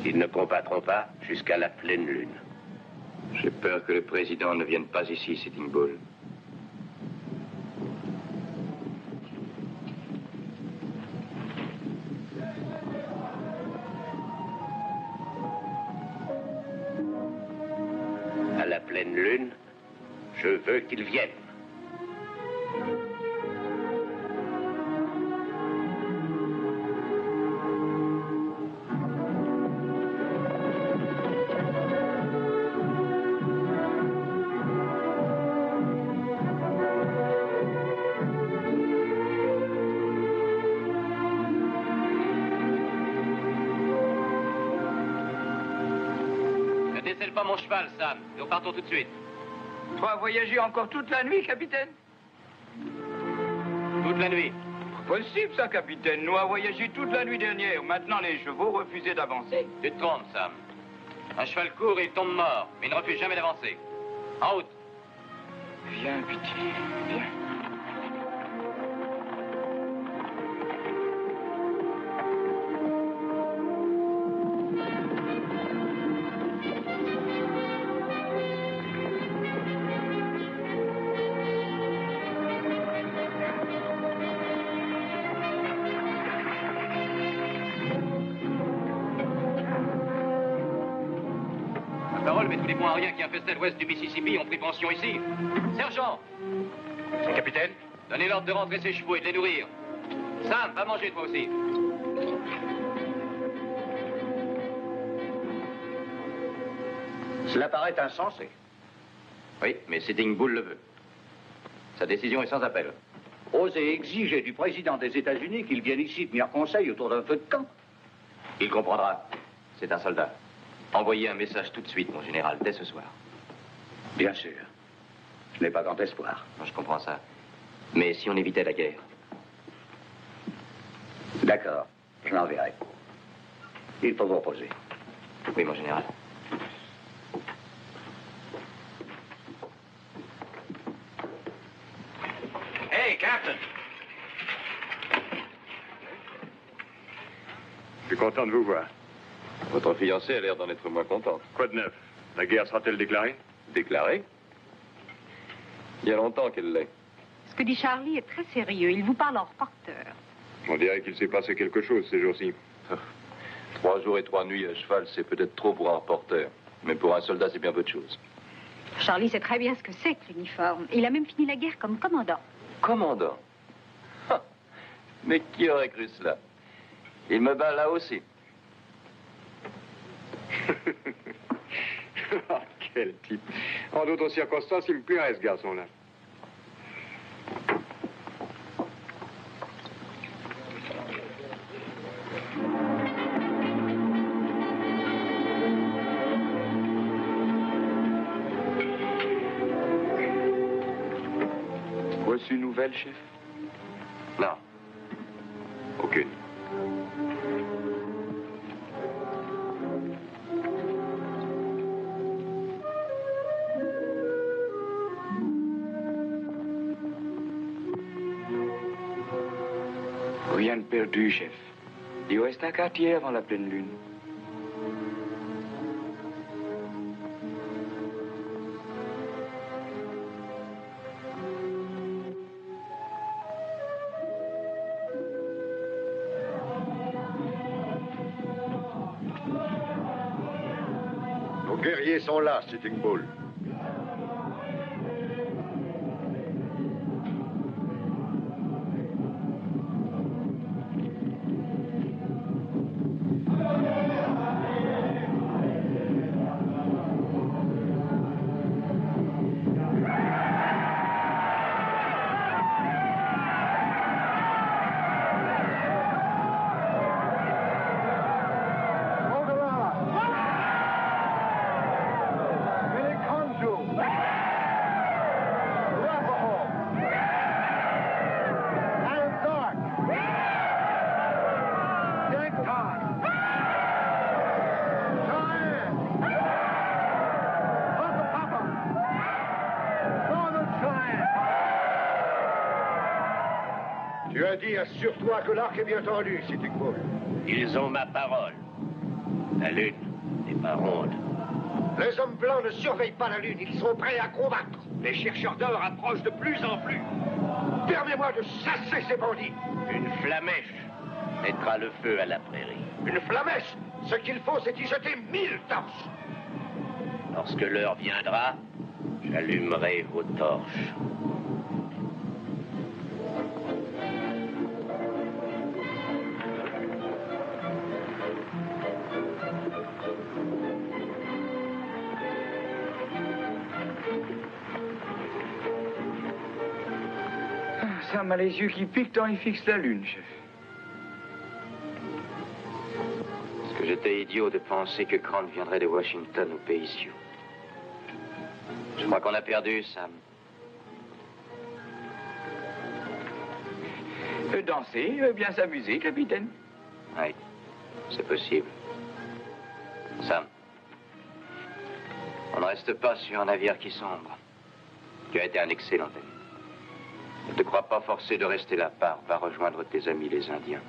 Ils ne combattront pas jusqu'à la pleine lune. J'ai peur que le président ne vienne pas ici, Sitting Bull. À la pleine lune, je veux qu'il vienne. Ne décèle pas mon cheval, Sam. Nous partons tout de suite. Tu vas voyager encore toute la nuit, capitaine? Toute la nuit. Possible, ça, capitaine. Nous avons voyagé toute la nuit dernière. Maintenant, les chevaux refusaient d'avancer. Tu te trompes, Sam. Un cheval court et il tombe mort, mais il ne refuse jamais d'avancer. En route. Viens, pitié, viens. Parole, mais tous les points aériens qui infestaient l'ouest du Mississippi ont pris pension ici. Sergent! Capitaine? Donnez l'ordre de rentrer ses chevaux et de les nourrir. Sam, va manger toi aussi. Cela paraît insensé. Oui, mais Sitting Bull le veut. Sa décision est sans appel. Oser exiger du président des États-Unis qu'il vienne ici tenir conseil autour d'un feu de camp. Il comprendra. C'est un soldat. Envoyez un message tout de suite, mon général, dès ce soir. Bien sûr. Je n'ai pas grand espoir. Je comprends ça. Mais si on évitait la guerre? D'accord, je l'enverrai. Il faut vous reposer. Oui, mon général. Hey, Captain! Je suis content de vous voir. Votre fiancée a l'air d'en être moins contente. Quoi de neuf? La guerre sera-t-elle déclarée? Déclarée? Il y a longtemps qu'elle l'est. Ce que dit Charlie est très sérieux. Il vous parle en reporter. On dirait qu'il s'est passé quelque chose ces jours-ci. 3 jours et 3 nuits à cheval, c'est peut-être trop pour un reporter. Mais pour un soldat, c'est bien peu de choses. Charlie sait très bien ce que c'est que l'uniforme. Il a même fini la guerre comme commandant. Commandant? Ah, mais qui aurait cru cela? Il me bat là aussi. Ah, quel type. En d'autres circonstances, il me plairait, ce garçon-là. Voici nouvelles, chef? Non. Aucune. Rien de perdu, chef. Il reste un quartier avant la pleine lune. Nos guerriers sont là, Sitting Bull. Tu as dit, assure-toi que l'arc est bien tendu, Sitting Bull. Ils ont ma parole. La lune n'est pas ronde. Les hommes blancs ne surveillent pas la lune, ils sont prêts à combattre. Les chercheurs d'or approchent de plus en plus. Permets-moi de chasser ces bandits. Une flamèche mettra le feu à la prairie. Une flamèche? Ce qu'il faut, c'est y jeter 1000 torches. Lorsque l'heure viendra, j'allumerai vos torches. Sam a les yeux qui piquent tant il fixe la lune, chef. Est-ce que j'étais idiot de penser que Grant viendrait de Washington au pays Sioux? Je crois qu'on a perdu, Sam. Danser, bien s'amuser, capitaine. Oui, c'est possible. Sam, on ne reste pas sur un navire qui sombre. Tu as été un excellent ami. Ne te crois pas forcé de rester là-bas. Va rejoindre tes amis les Indiens.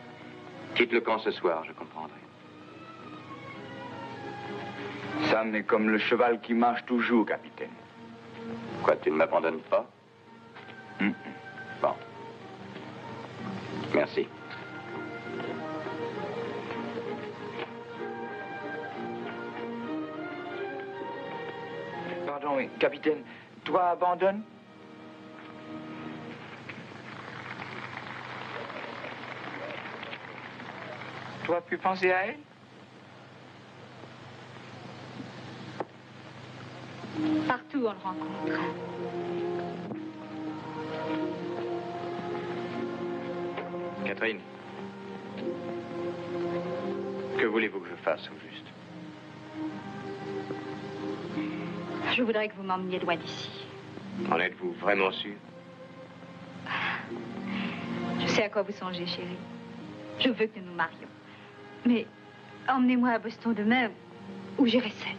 Quitte le camp ce soir, je comprendrai. Sam est comme le cheval qui marche toujours, capitaine. Quoi, tu ne m'abandonnes pas? Bon. Merci. Pardon, mais, capitaine, toi abandonne? Toi, pu penser à elle? Partout, on le rencontre. Catherine, que voulez-vous que je fasse au juste? Je voudrais que vous m'emmeniez loin d'ici. En êtes-vous vraiment sûr? Je sais à quoi vous songez, chérie. Je veux que nous nous marions. Mais emmenez-moi à Boston demain, où j'irai seule.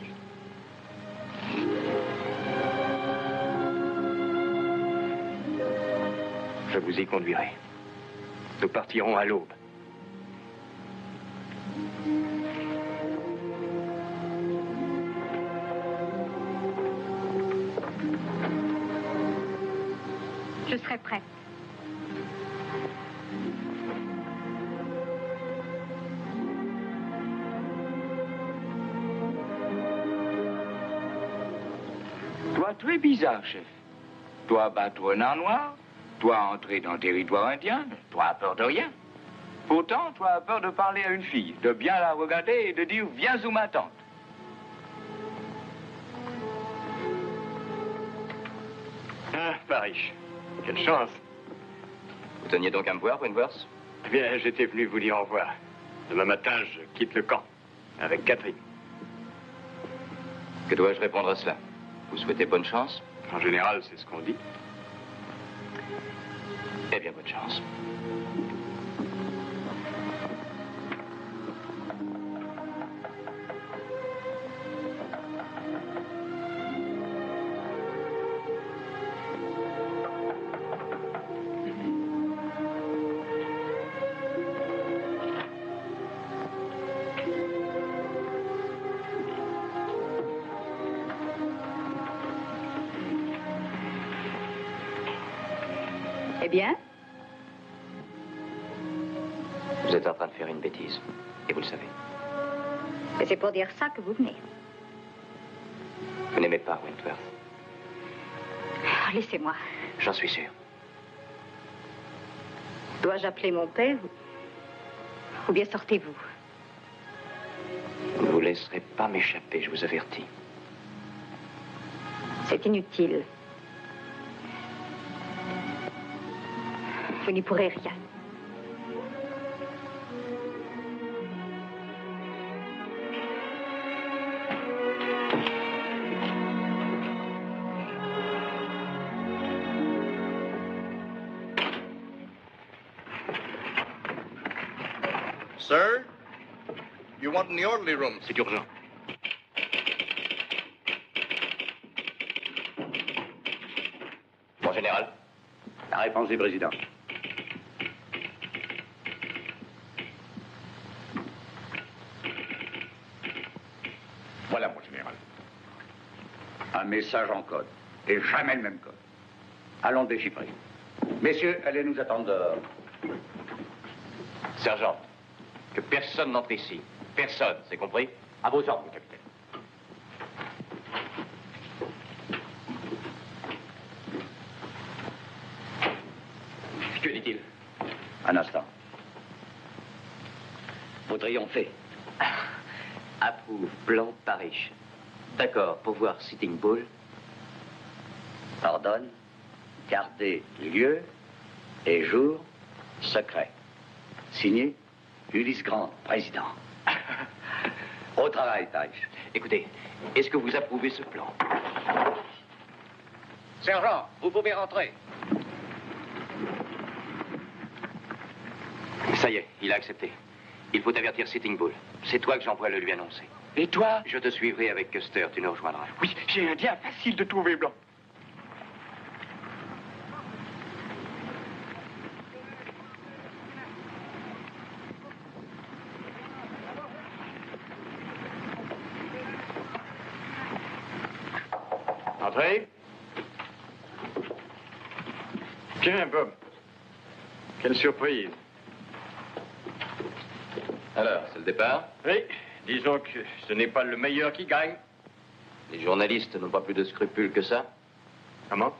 Je vous y conduirai. Nous partirons à l'aube. Je serai prête. Toi, très bizarre, chef. Toi, battre un art noir. Toi, entrer dans le territoire indien. Toi, as peur de rien. Pourtant, toi, as peur de parler à une fille, de bien la regarder et de dire « Viens où ma tante ». Ah, Paris. Quelle chance. Vous teniez donc à me voir, Wentworth? Eh bien, j'étais venu vous dire au revoir. Demain matin, je quitte le camp. Avec Catherine. Que dois-je répondre à cela? Vous souhaitez bonne chance? En général, c'est ce qu'on dit. Eh bien, bonne chance. Eh bien? Vous êtes en train de faire une bêtise. Et vous le savez. Et c'est pour dire ça que vous venez. Vous n'aimez pas Wentworth. Oh, laissez-moi. J'en suis sûr. Dois-je appeler mon père ou bien sortez-vous? Vous ne vous laisserez pas m'échapper, je vous avertis. C'est inutile. Vous n'y pourrez rien. Sir, you want in the orderly room? C'est urgent. Mon général. La réponse du président. Voilà, mon général. Un message en code. Et jamais le même code. Allons le déchiffrer. Messieurs, allez nous attendre dehors. Sergent, que personne n'entre ici. Personne, c'est compris? À vos ordres, capitaine. Que dit-il? Un instant. Vous triomphez. Approuve plan Paris. D'accord, pour voir Sitting Bull. Ordonne, garder lieu et jour secret. Signé Ulysse Grant, président. Au travail, Taïch. Écoutez, est-ce que vous approuvez ce plan? Sergent, vous pouvez rentrer. Ça y est, il a accepté. Il faut avertir Sitting Bull. C'est toi que j'envoie le lui annoncer. Et toi? Je te suivrai avec Custer, tu nous rejoindras. Oui, j'ai un bien facile de trouver blanc. Entrez. Tiens, Bob. Quelle surprise. Alors, c'est le départ? Oui, disons que ce n'est pas le meilleur qui gagne. Les journalistes n'ont pas plus de scrupules que ça. Comment?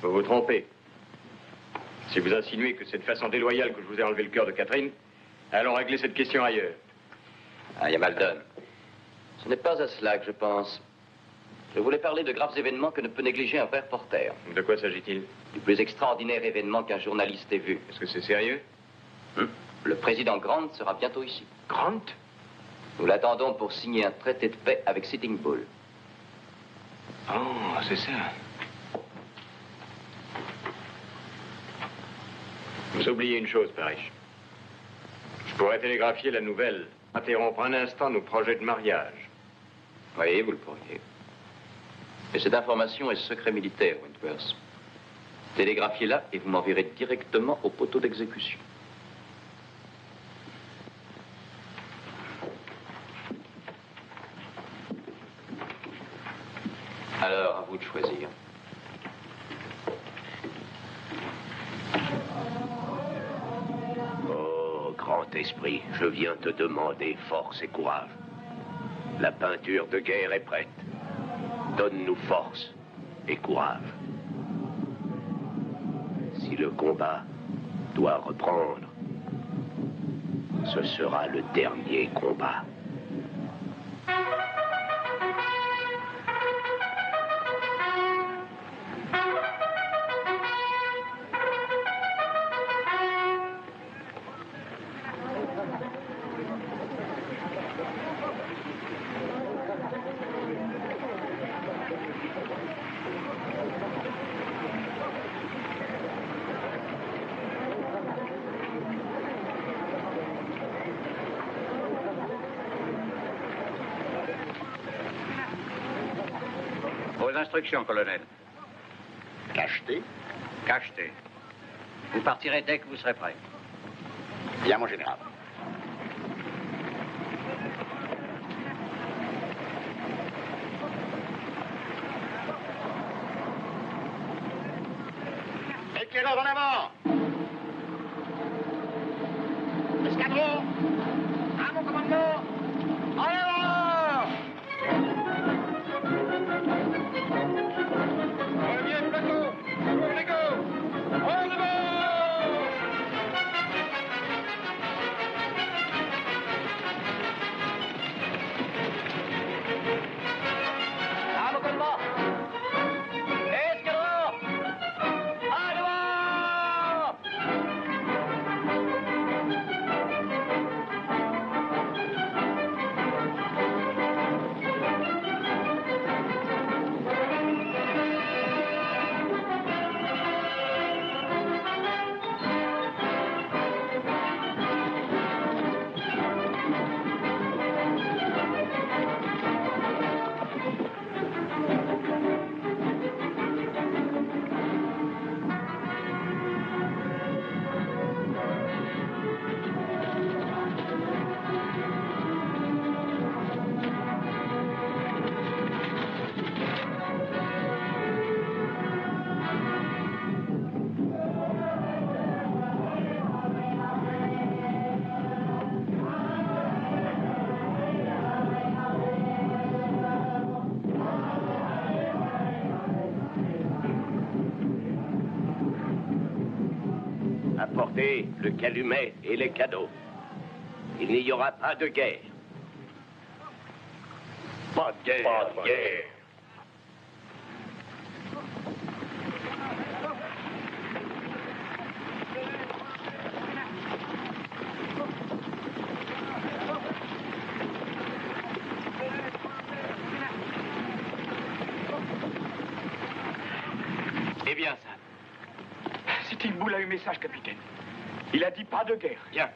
Vous vous trompez. Si vous insinuez que c'est de façon déloyale que je vous ai enlevé le cœur de Catherine, allons régler cette question ailleurs. Ah, il y a Maldon. Ce n'est pas à cela que je pense. Je voulais parler de graves événements que ne peut négliger un vrai reporter. De quoi s'agit-il? Du plus extraordinaire événement qu'un journaliste ait vu. Est-ce que c'est sérieux? Le président Grant sera bientôt ici. Grant? Nous l'attendons pour signer un traité de paix avec Sitting Bull. Oh, c'est ça. Vous oubliez une chose, Parrish. Je pourrais télégraphier la nouvelle, interrompre un instant nos projets de mariage. Oui, vous le pourriez. Mais cette information est secret militaire, Wentworth. Télégraphiez-la et vous m'enverrez directement au poteau d'exécution. Alors, à vous de choisir. Oh, grand esprit, je viens te demander force et courage. La peinture de guerre est prête. Donne-nous force et courage. Si le combat doit reprendre, ce sera le dernier combat. instructions, colonel. Cacheté? Cacheté. Vous partirez dès que vous serez prêt. Bien, mon général. Éclaireur en avant! Escadron! À mon commandement! En avant! Premier plateau! Pour les go! En avant! À mon commandement! Escadron! En avant! Apportez le calumet et les cadeaux. Il n'y aura pas de guerre. Pas de guerre. Pas de guerre. Eh bien, ça. Sitting Bull a eu message, capitaine. Il a dit pas de guerre. Bien.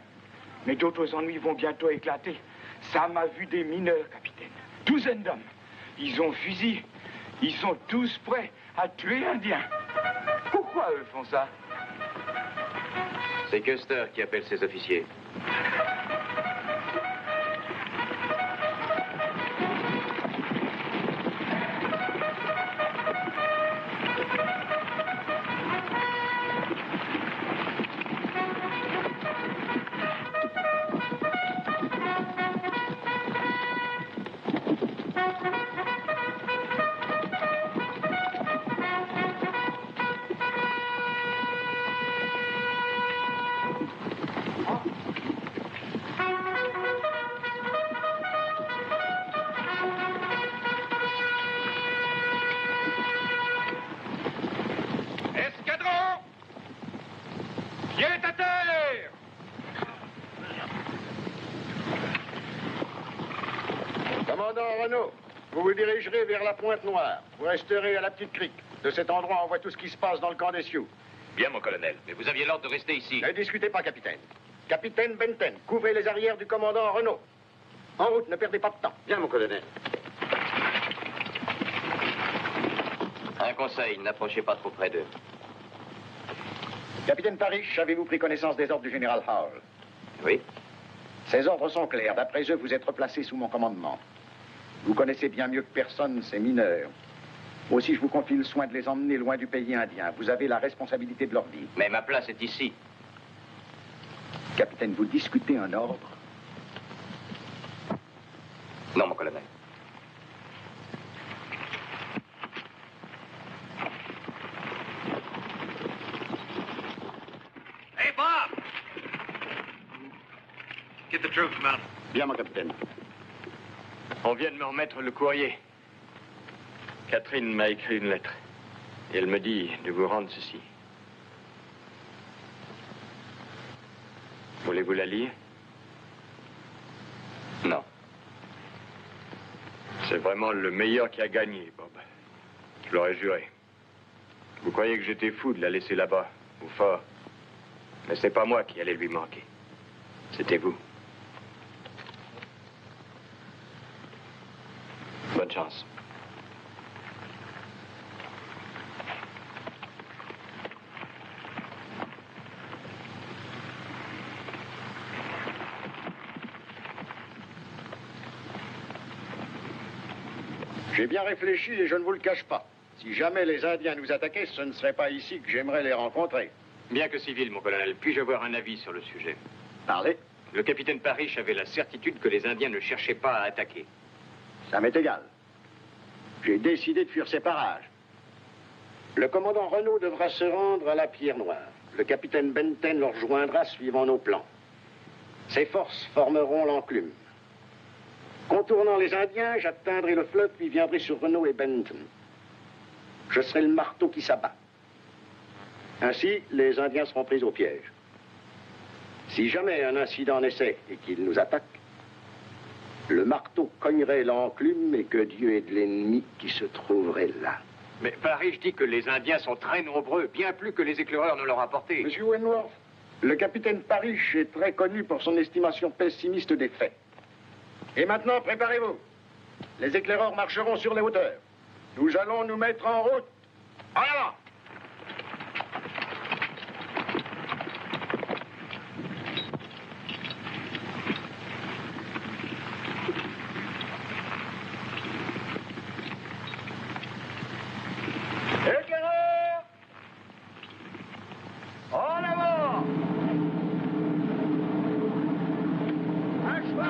Mais d'autres ennuis vont bientôt éclater. Sam a vu des mineurs, capitaine. Douzaine d'hommes. Ils ont fusil. Ils sont tous prêts à tuer Indiens. Pourquoi eux font ça? C'est Custer qui appelle ses officiers. Escadron! Pied à terre! Commandant Renaud, vous vous dirigerez vers la Pointe Noire. Vous resterez à la Petite Crique. De cet endroit, on voit tout ce qui se passe dans le camp des Sioux. Bien, mon colonel. Mais vous aviez l'ordre de rester ici. Ne discutez pas, capitaine. Capitaine Benton, couvrez les arrières du commandant Renaud. En route, ne perdez pas de temps. Bien, mon colonel. Un conseil, n'approchez pas trop près d'eux. Capitaine Parrish, avez-vous pris connaissance des ordres du général Howell? Oui. Ces ordres sont clairs. D'après eux, vous êtes replacé sous mon commandement. Vous connaissez bien mieux que personne ces mineurs. Aussi, je vous confie le soin de les emmener loin du pays indien. Vous avez la responsabilité de leur vie. Mais ma place est ici. Capitaine, vous discutez un ordre? Non, mon colonel. Hey, Bob! Get the troops mounted. Bien, mon capitaine. On vient de me remettre le courrier. Catherine m'a écrit une lettre. Et elle me dit de vous rendre ceci. Voulez-vous la lire? Non. C'est vraiment le meilleur qui a gagné, Bob. Je l'aurais juré. Vous croyez que j'étais fou de la laisser là-bas, au fort. Mais c'est pas moi qui allais lui manquer. C'était vous. Bonne chance. J'ai bien réfléchi et je ne vous le cache pas. Si jamais les Indiens nous attaquaient, ce ne serait pas ici que j'aimerais les rencontrer. Bien que civil, mon colonel, puis-je avoir un avis sur le sujet? Parlez. Le capitaine Parrish avait la certitude que les Indiens ne cherchaient pas à attaquer. Ça m'est égal. J'ai décidé de fuir ces parages. Le commandant Renaud devra se rendre à la Pierre Noire. Le capitaine Benten le rejoindra suivant nos plans. Ses forces formeront l'enclume. Contournant les Indiens, j'atteindrai le fleuve puis viendrai sur Renaud et Benton. Je serai le marteau qui s'abat. Ainsi, les Indiens seront pris au piège. Si jamais un incident naissait et qu'ils nous attaquent, le marteau cognerait l'enclume et que Dieu ait de l'ennemi qui se trouverait là. Mais Parrish dit que les Indiens sont très nombreux, bien plus que les éclaireurs ne l'ont apporté. Monsieur Wentworth, le capitaine Parrish est très connu pour son estimation pessimiste des faits. Et maintenant, préparez-vous. Les éclaireurs marcheront sur les hauteurs. Nous allons nous mettre en route. En avant! Éclaireurs! En avant! À cheval!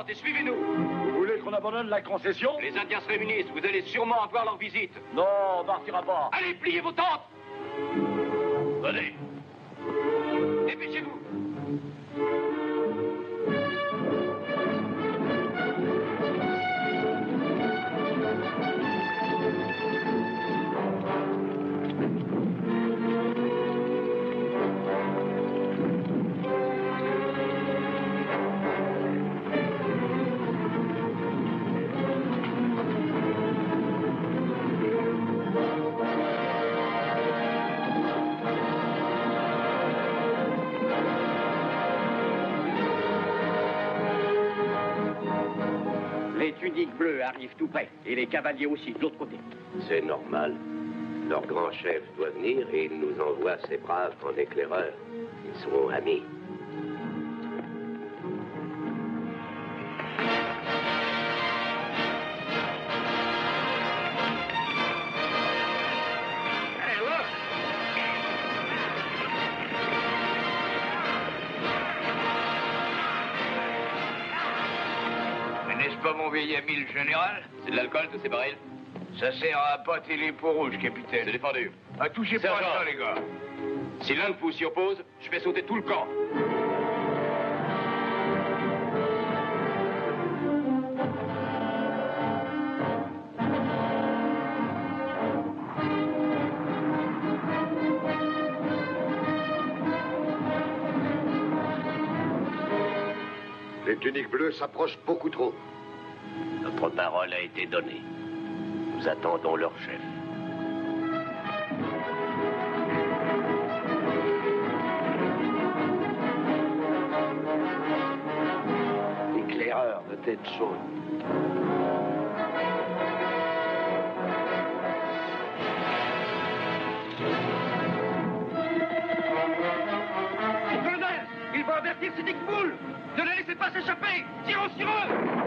Et suivez-nous. Vous voulez qu'on abandonne la concession? Les Indiens se réunissent. Vous allez sûrement avoir leur visite. Non, on partira pas. Allez, pliez vos tentes. Venez. Dépêchez-vous. Les tuniques bleues arrivent tout près, et les cavaliers aussi, de l'autre côté. C'est normal. Leur grand chef doit venir et il nous envoie ses braves en éclaireurs. Ils seront amis. Pas mon vieil ami le général? C'est de l'alcool, tous ces barils? Ça sert à pâter les peaux rouges, capitaine. C'est défendu. Touchez pas à ça, les gars. Si l'un de vous s'y oppose, je fais sauter tout le camp. Les tuniques bleues s'approchent beaucoup trop. Notre parole a été donnée. Nous attendons leur chef. Éclaireur de tête jaune. tire Sitting Bull! Ne les laissez pas s'échapper! Tirons sur eux!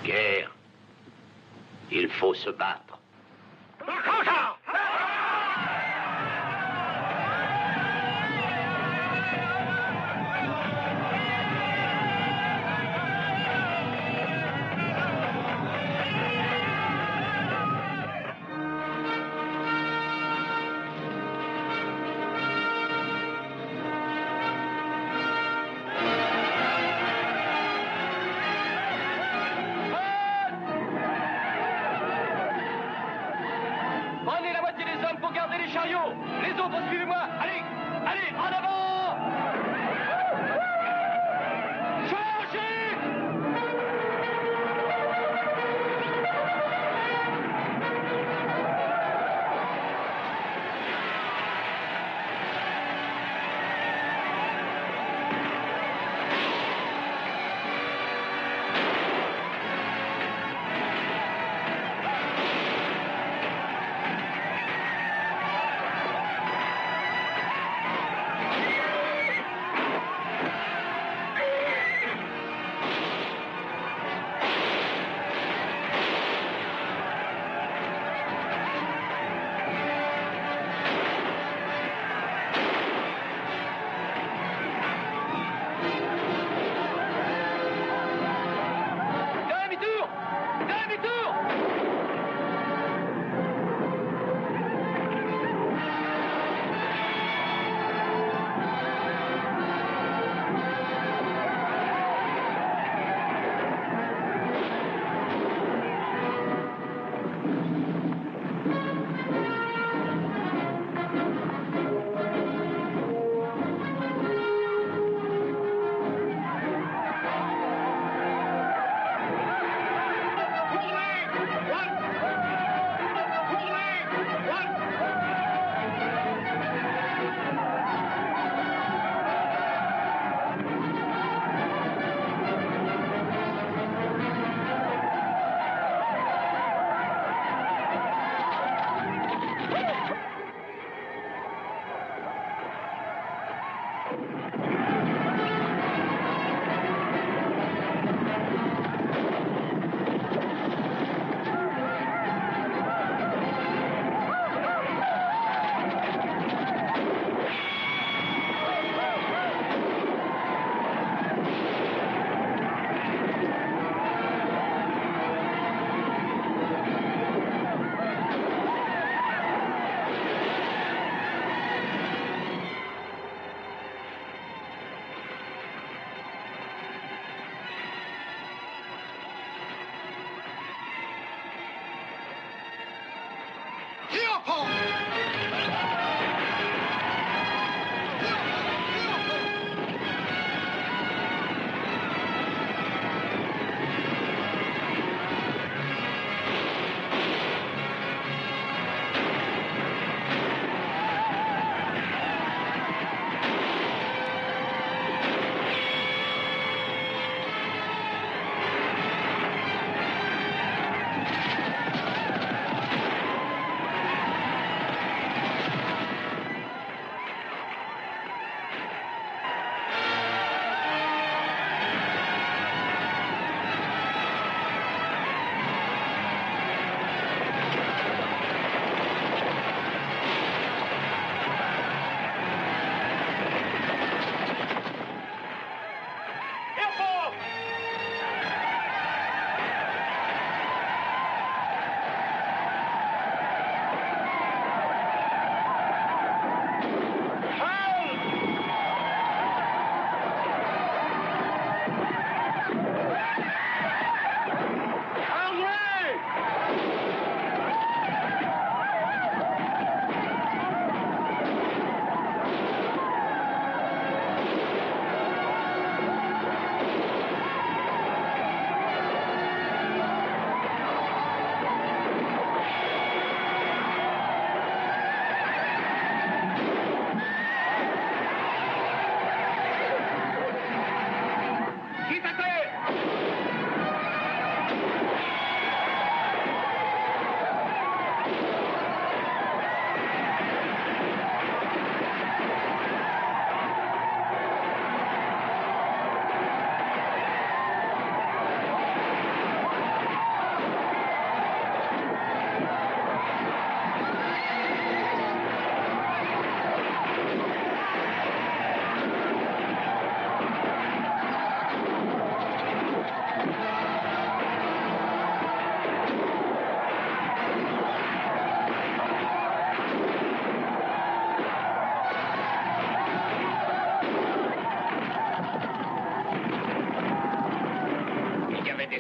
Guerre. Il faut se battre. Prenez la moitié des hommes pour garder les chariots. Les autres, suivez-moi. Allez, allez, en avant! Chargez!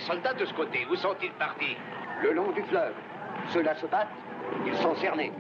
soldats de ce côté. Où sont-ils partis? Le long du fleuve. Ceux-là se battent, ils sont cernés.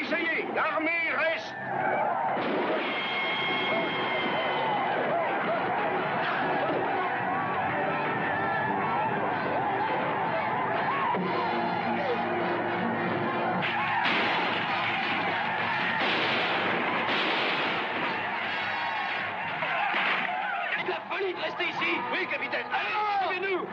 Essayez, l'armée reste. C'est de la folie de rester ici. Oui, capitaine. Allez, suivez-nous.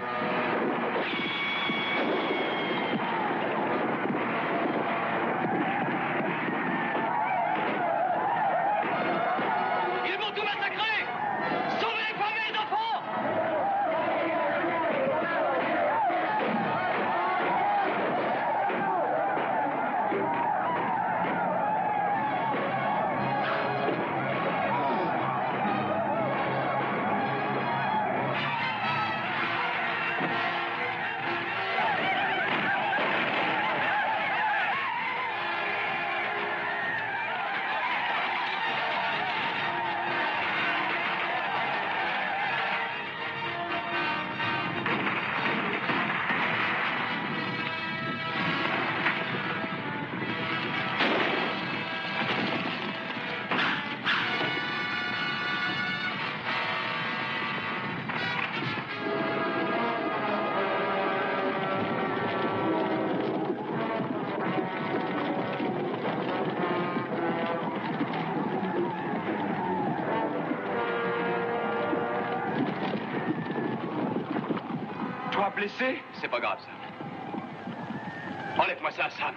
Blessé? C'est pas grave, ça. Enlève-moi ça, Sam.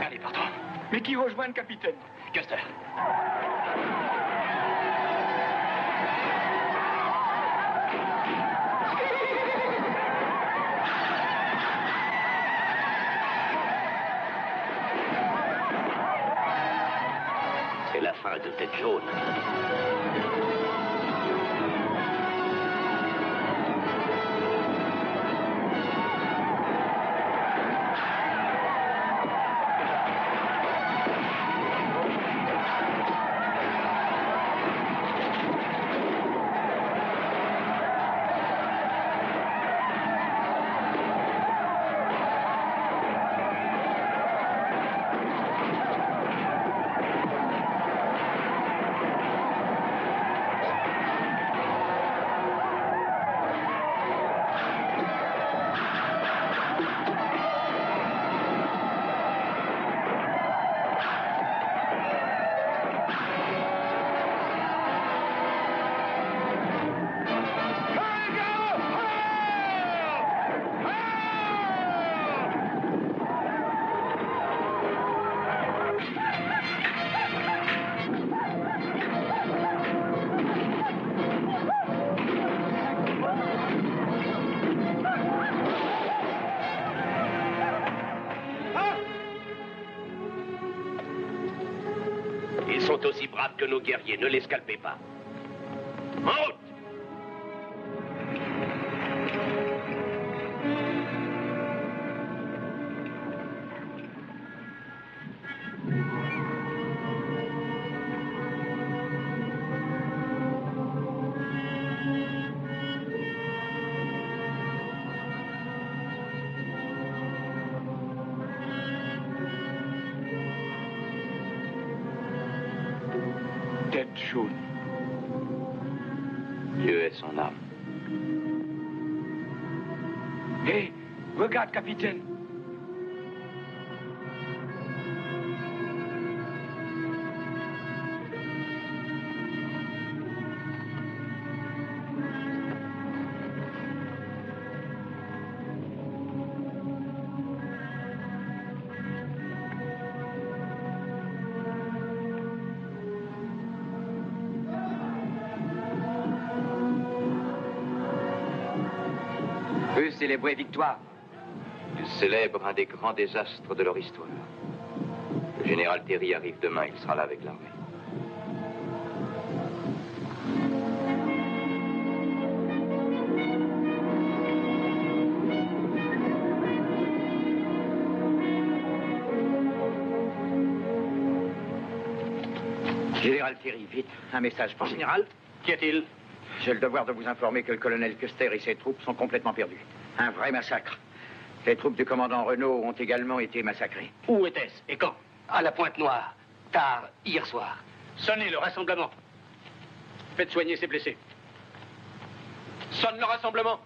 Allez, partons. Mais qui rejoint le capitaine? Custer. La fin de Tête Jaune. sont aussi braves que nos guerriers. Ne les scalpez pas. En route! Tête jaune. Dieu est son âme. Hé, regarde, capitaine. Eux célébrer victoire. Ils célèbrent un des grands désastres de leur histoire. Le général Terry arrive demain, il sera là avec l'armée. Général Terry, vite, un message pour Général. Qu'y a-t-il? J'ai le devoir de vous informer que le colonel Custer et ses troupes sont complètement perdus. Un vrai massacre. Les troupes du commandant Renault ont également été massacrées. Où était-ce et quand? À la Pointe-Noire, tard, hier soir. Sonnez le rassemblement. Faites soigner ces blessés. Sonne le rassemblement.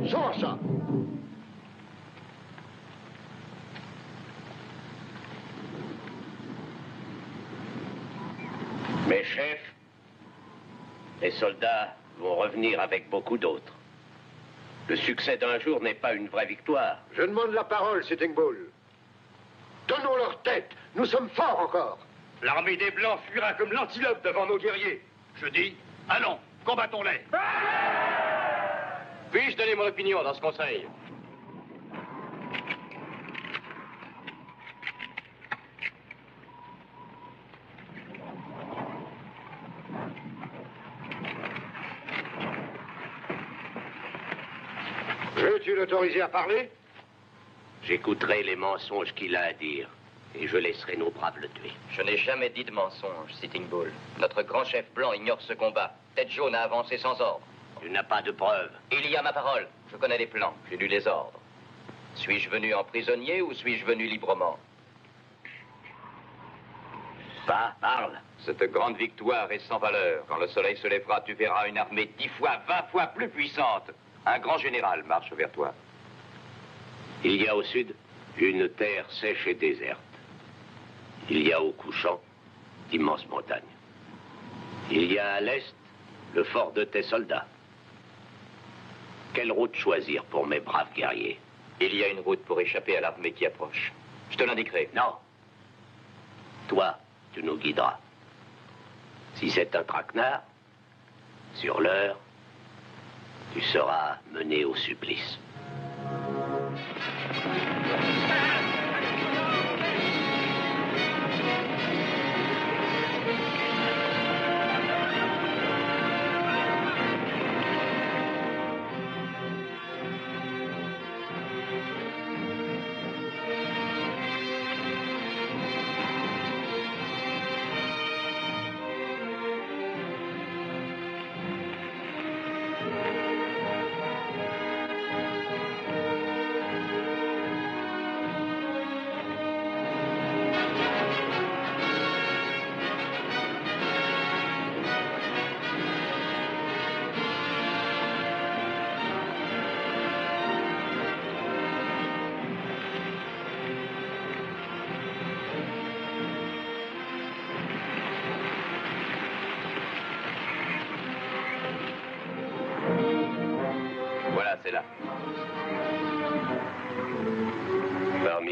Sors ça! Mes chefs, les soldats vont revenir avec beaucoup d'autres. Le succès d'un jour n'est pas une vraie victoire. Je demande la parole, Sitting Bull. Donnons leur tête. Nous sommes forts encore. L'armée des Blancs fuira comme l'antilope devant nos guerriers. Je dis, allons, combattons-les. Puis-je donner mon opinion dans ce conseil? Veux-tu l'autoriser à parler? J'écouterai les mensonges qu'il a à dire et je laisserai nos braves le tuer. Je n'ai jamais dit de mensonge, Sitting Bull. Notre grand chef blanc ignore ce combat. Tête jaune a avancé sans ordre. Tu n'as pas de preuves. Il y a ma parole. Je connais les plans. J'ai lu les ordres. Suis-je venu en prisonnier ou suis-je venu librement? Parle. Cette grande victoire est sans valeur. Quand le soleil se lèvera, tu verras une armée 10 fois, 20 fois plus puissante. Un grand général marche vers toi. Il y a au sud une terre sèche et déserte. Il y a au couchant d'immenses montagnes. Il y a à l'est le fort de tes soldats. Quelle route choisir pour mes braves guerriers? Il y a une route pour échapper à l'armée qui approche. Je te l'indiquerai. Non. Toi, tu nous guideras. Si c'est un traquenard, sur l'heure, tu seras mené au supplice.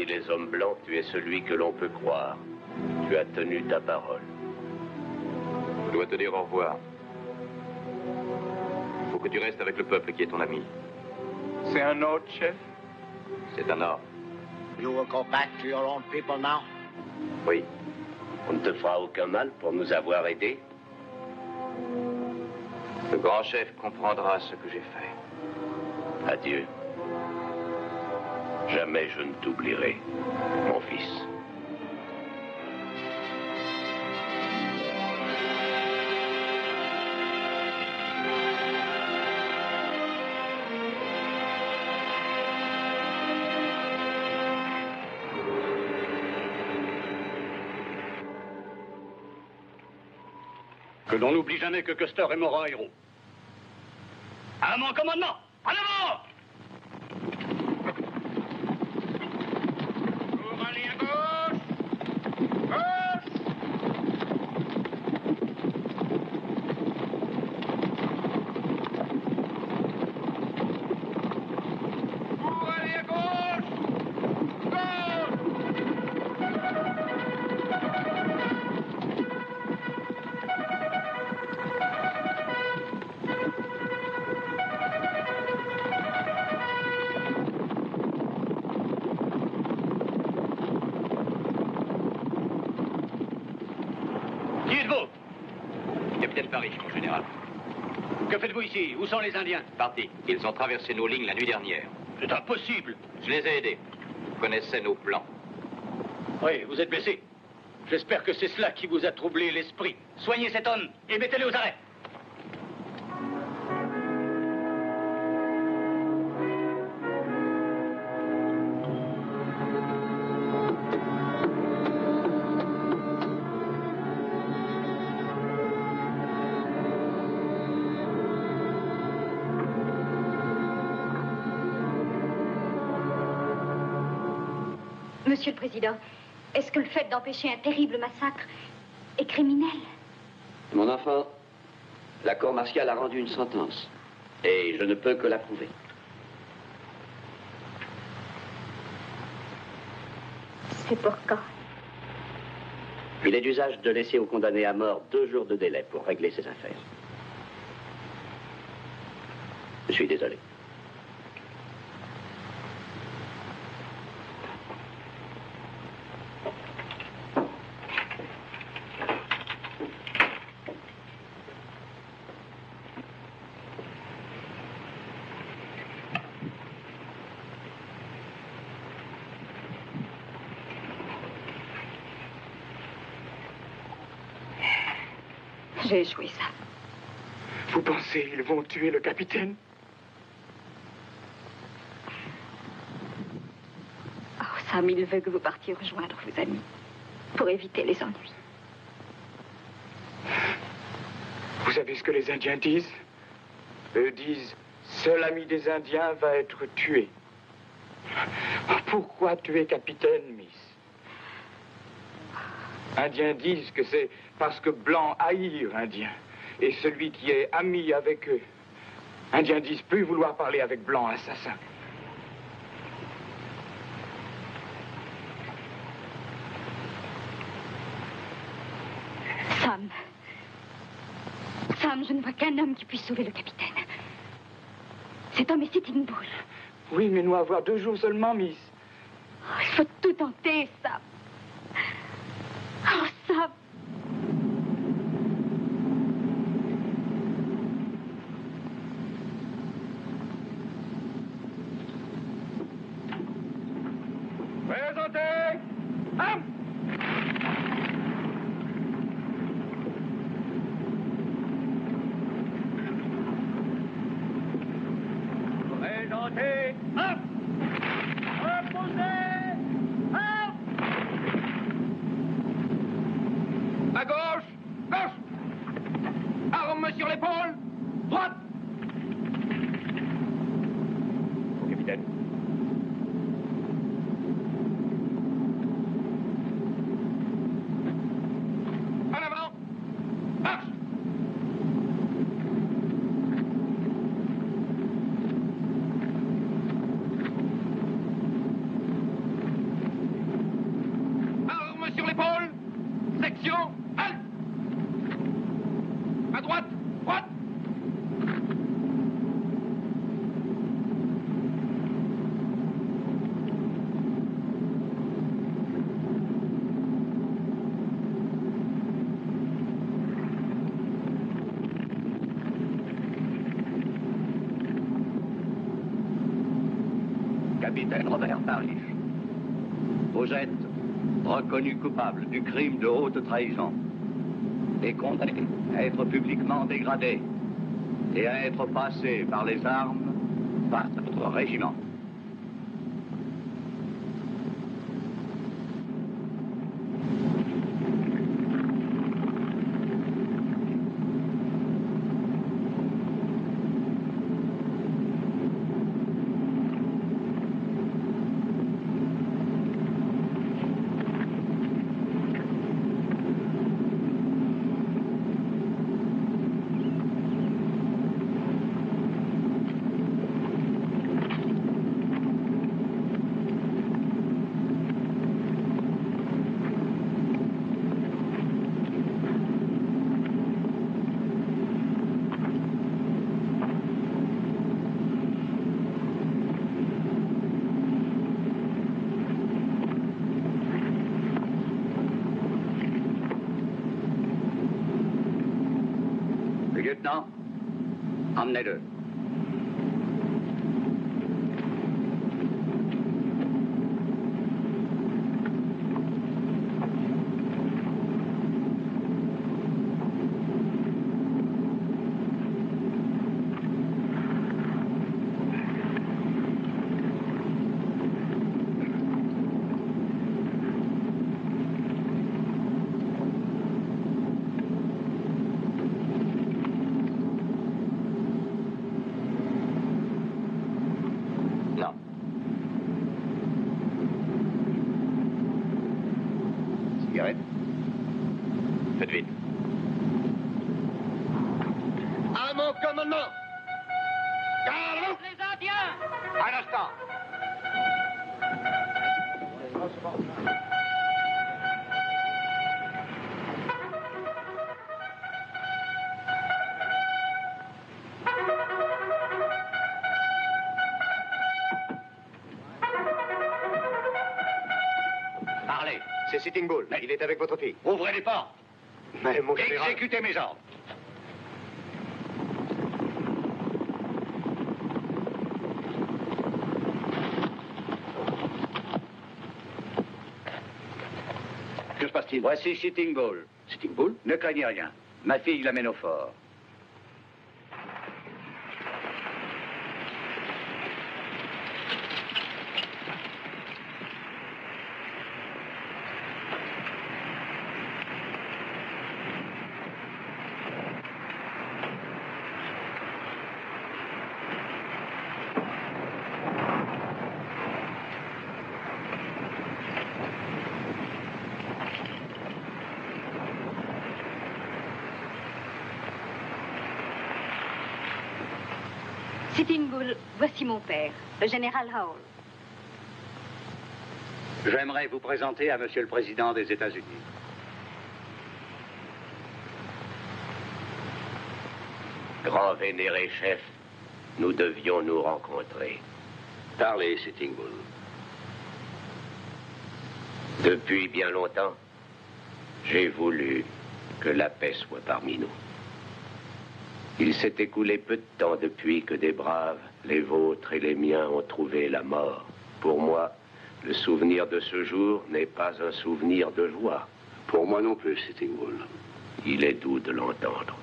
les hommes blancs, tu es celui que l'on peut croire. Tu as tenu ta parole. Je dois te dire au revoir. Il faut que tu restes avec le peuple qui est ton ami. C'est un ordre, chef? C'est un ordre. You will go back to your own people now? Oui. On ne te fera aucun mal pour nous avoir aidés. Le grand chef comprendra ce que j'ai fait. Adieu. Jamais je ne t'oublierai, mon fils. Que l'on n'oublie jamais que Custer est mort en héros. À mon commandement, en avant! Pour aller à gauche! Gauche! Pour aller à gauche! Gauche! Qui êtes-vous? Capitaine Parrish, mon général. Que faites-vous ici? Où sont les Indiens? Parti. Ils ont traversé nos lignes la nuit dernière. C'est impossible. Je les ai aidés. Vous connaissez nos plans. Oui, vous êtes blessé. J'espère que c'est cela qui vous a troublé l'esprit. Soignez cet homme et mettez-le aux arrêts. Monsieur le Président, est-ce que le fait d'empêcher un terrible massacre est criminel? Mon enfant, la cour martiale a rendu une sentence. Et je ne peux que l'approuver. C'est pour quand? Il est d'usage de laisser au condamné à mort 2 jours de délai pour régler ses affaires. Je suis désolé. J'ai échoué, ça. Vous pensez ils vont tuer le capitaine? Oh, Sam, il veut que vous partiez rejoindre vos amis pour éviter les ennuis. Vous savez ce que les Indiens disent? Eux disent, seul ami des Indiens va être tué. Pourquoi tuer capitaine, Miss? Indiens disent que c'est parce que blancs haïrent Indiens. Et celui qui est ami avec eux. Indiens disent plus vouloir parler avec blancs assassins. Sam. Sam, je ne vois qu'un homme qui puisse sauver le capitaine. Cet homme est Sitting Bull. Oui, mais nous avoir 2 jours seulement, Miss. Oh, il faut tout tenter, Sam. Oh, Sam. Présentez! Ham! Présentez! Ham! Reposez! Ham! À gauche! Gauche! Arme sur l'épaule! Droite! Au capitaine. En avant! Marche! capitaine Robert Parrish. Vous êtes reconnu coupable du crime de haute trahison et condamné à être publiquement dégradé et à être passé par les armes par notre régiment. Lieutenant, emmenez-le. Faites vite. À mon commandement! Garde Les Indiens! Un instant. Parlez, c'est Sitting Bull. Il est avec votre fille. Ouvrez les portes. Mais mon général... Exécutez mes ordres. Que se passe-t-il? Voici Sitting Bull. Sitting Bull? Ne craignez rien. Ma fille l'amène au fort. Sitting Bull, voici mon père, le général Howell. J'aimerais vous présenter à Monsieur le Président des États-Unis. Grand vénéré chef, nous devions nous rencontrer. Parlez, Sitting Bull. Depuis bien longtemps, j'ai voulu que la paix soit parmi nous. Il s'est écoulé peu de temps depuis que des braves, les vôtres et les miens, ont trouvé la mort. Pour moi, le souvenir de ce jour n'est pas un souvenir de joie. Pour moi non plus, Sitting Bull. Il est doux de l'entendre.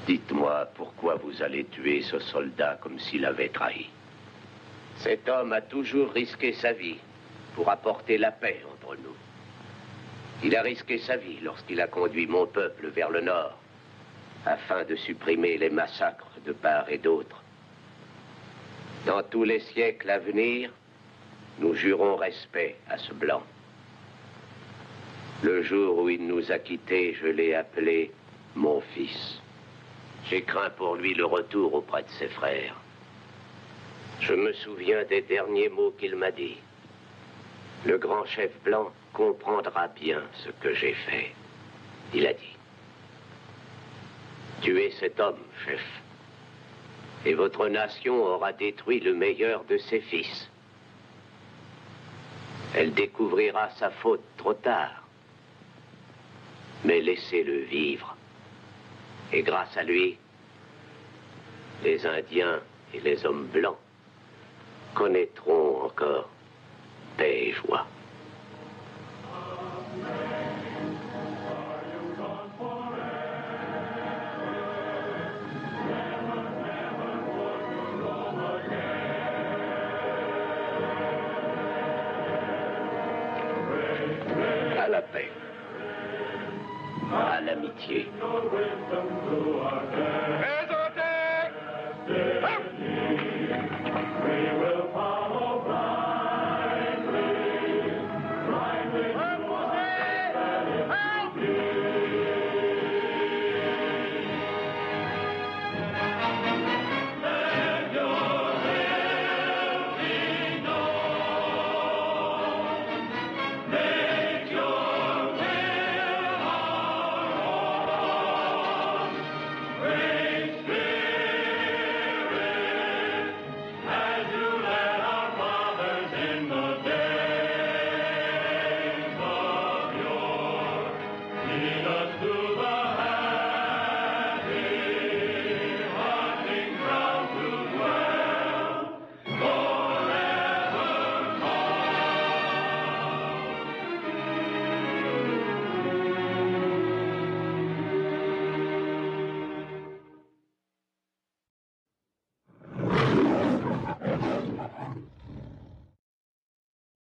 Dites-moi pourquoi vous allez tuer ce soldat comme s'il avait trahi. Cet homme a toujours risqué sa vie pour apporter la paix entre nous. Il a risqué sa vie lorsqu'il a conduit mon peuple vers le nord, afin de supprimer les massacres de part et d'autre. Dans tous les siècles à venir, nous jurons respect à ce blanc. Le jour où il nous a quittés, je l'ai appelé mon fils. J'ai craint pour lui le retour auprès de ses frères. Je me souviens des derniers mots qu'il m'a dit. Le grand chef blanc comprendra bien ce que j'ai fait. Il a dit: tuez cet homme, chef, et votre nation aura détruit le meilleur de ses fils. Elle découvrira sa faute trop tard, mais laissez-le vivre. Et grâce à lui, les Indiens et les hommes blancs connaîtront encore paix et joie.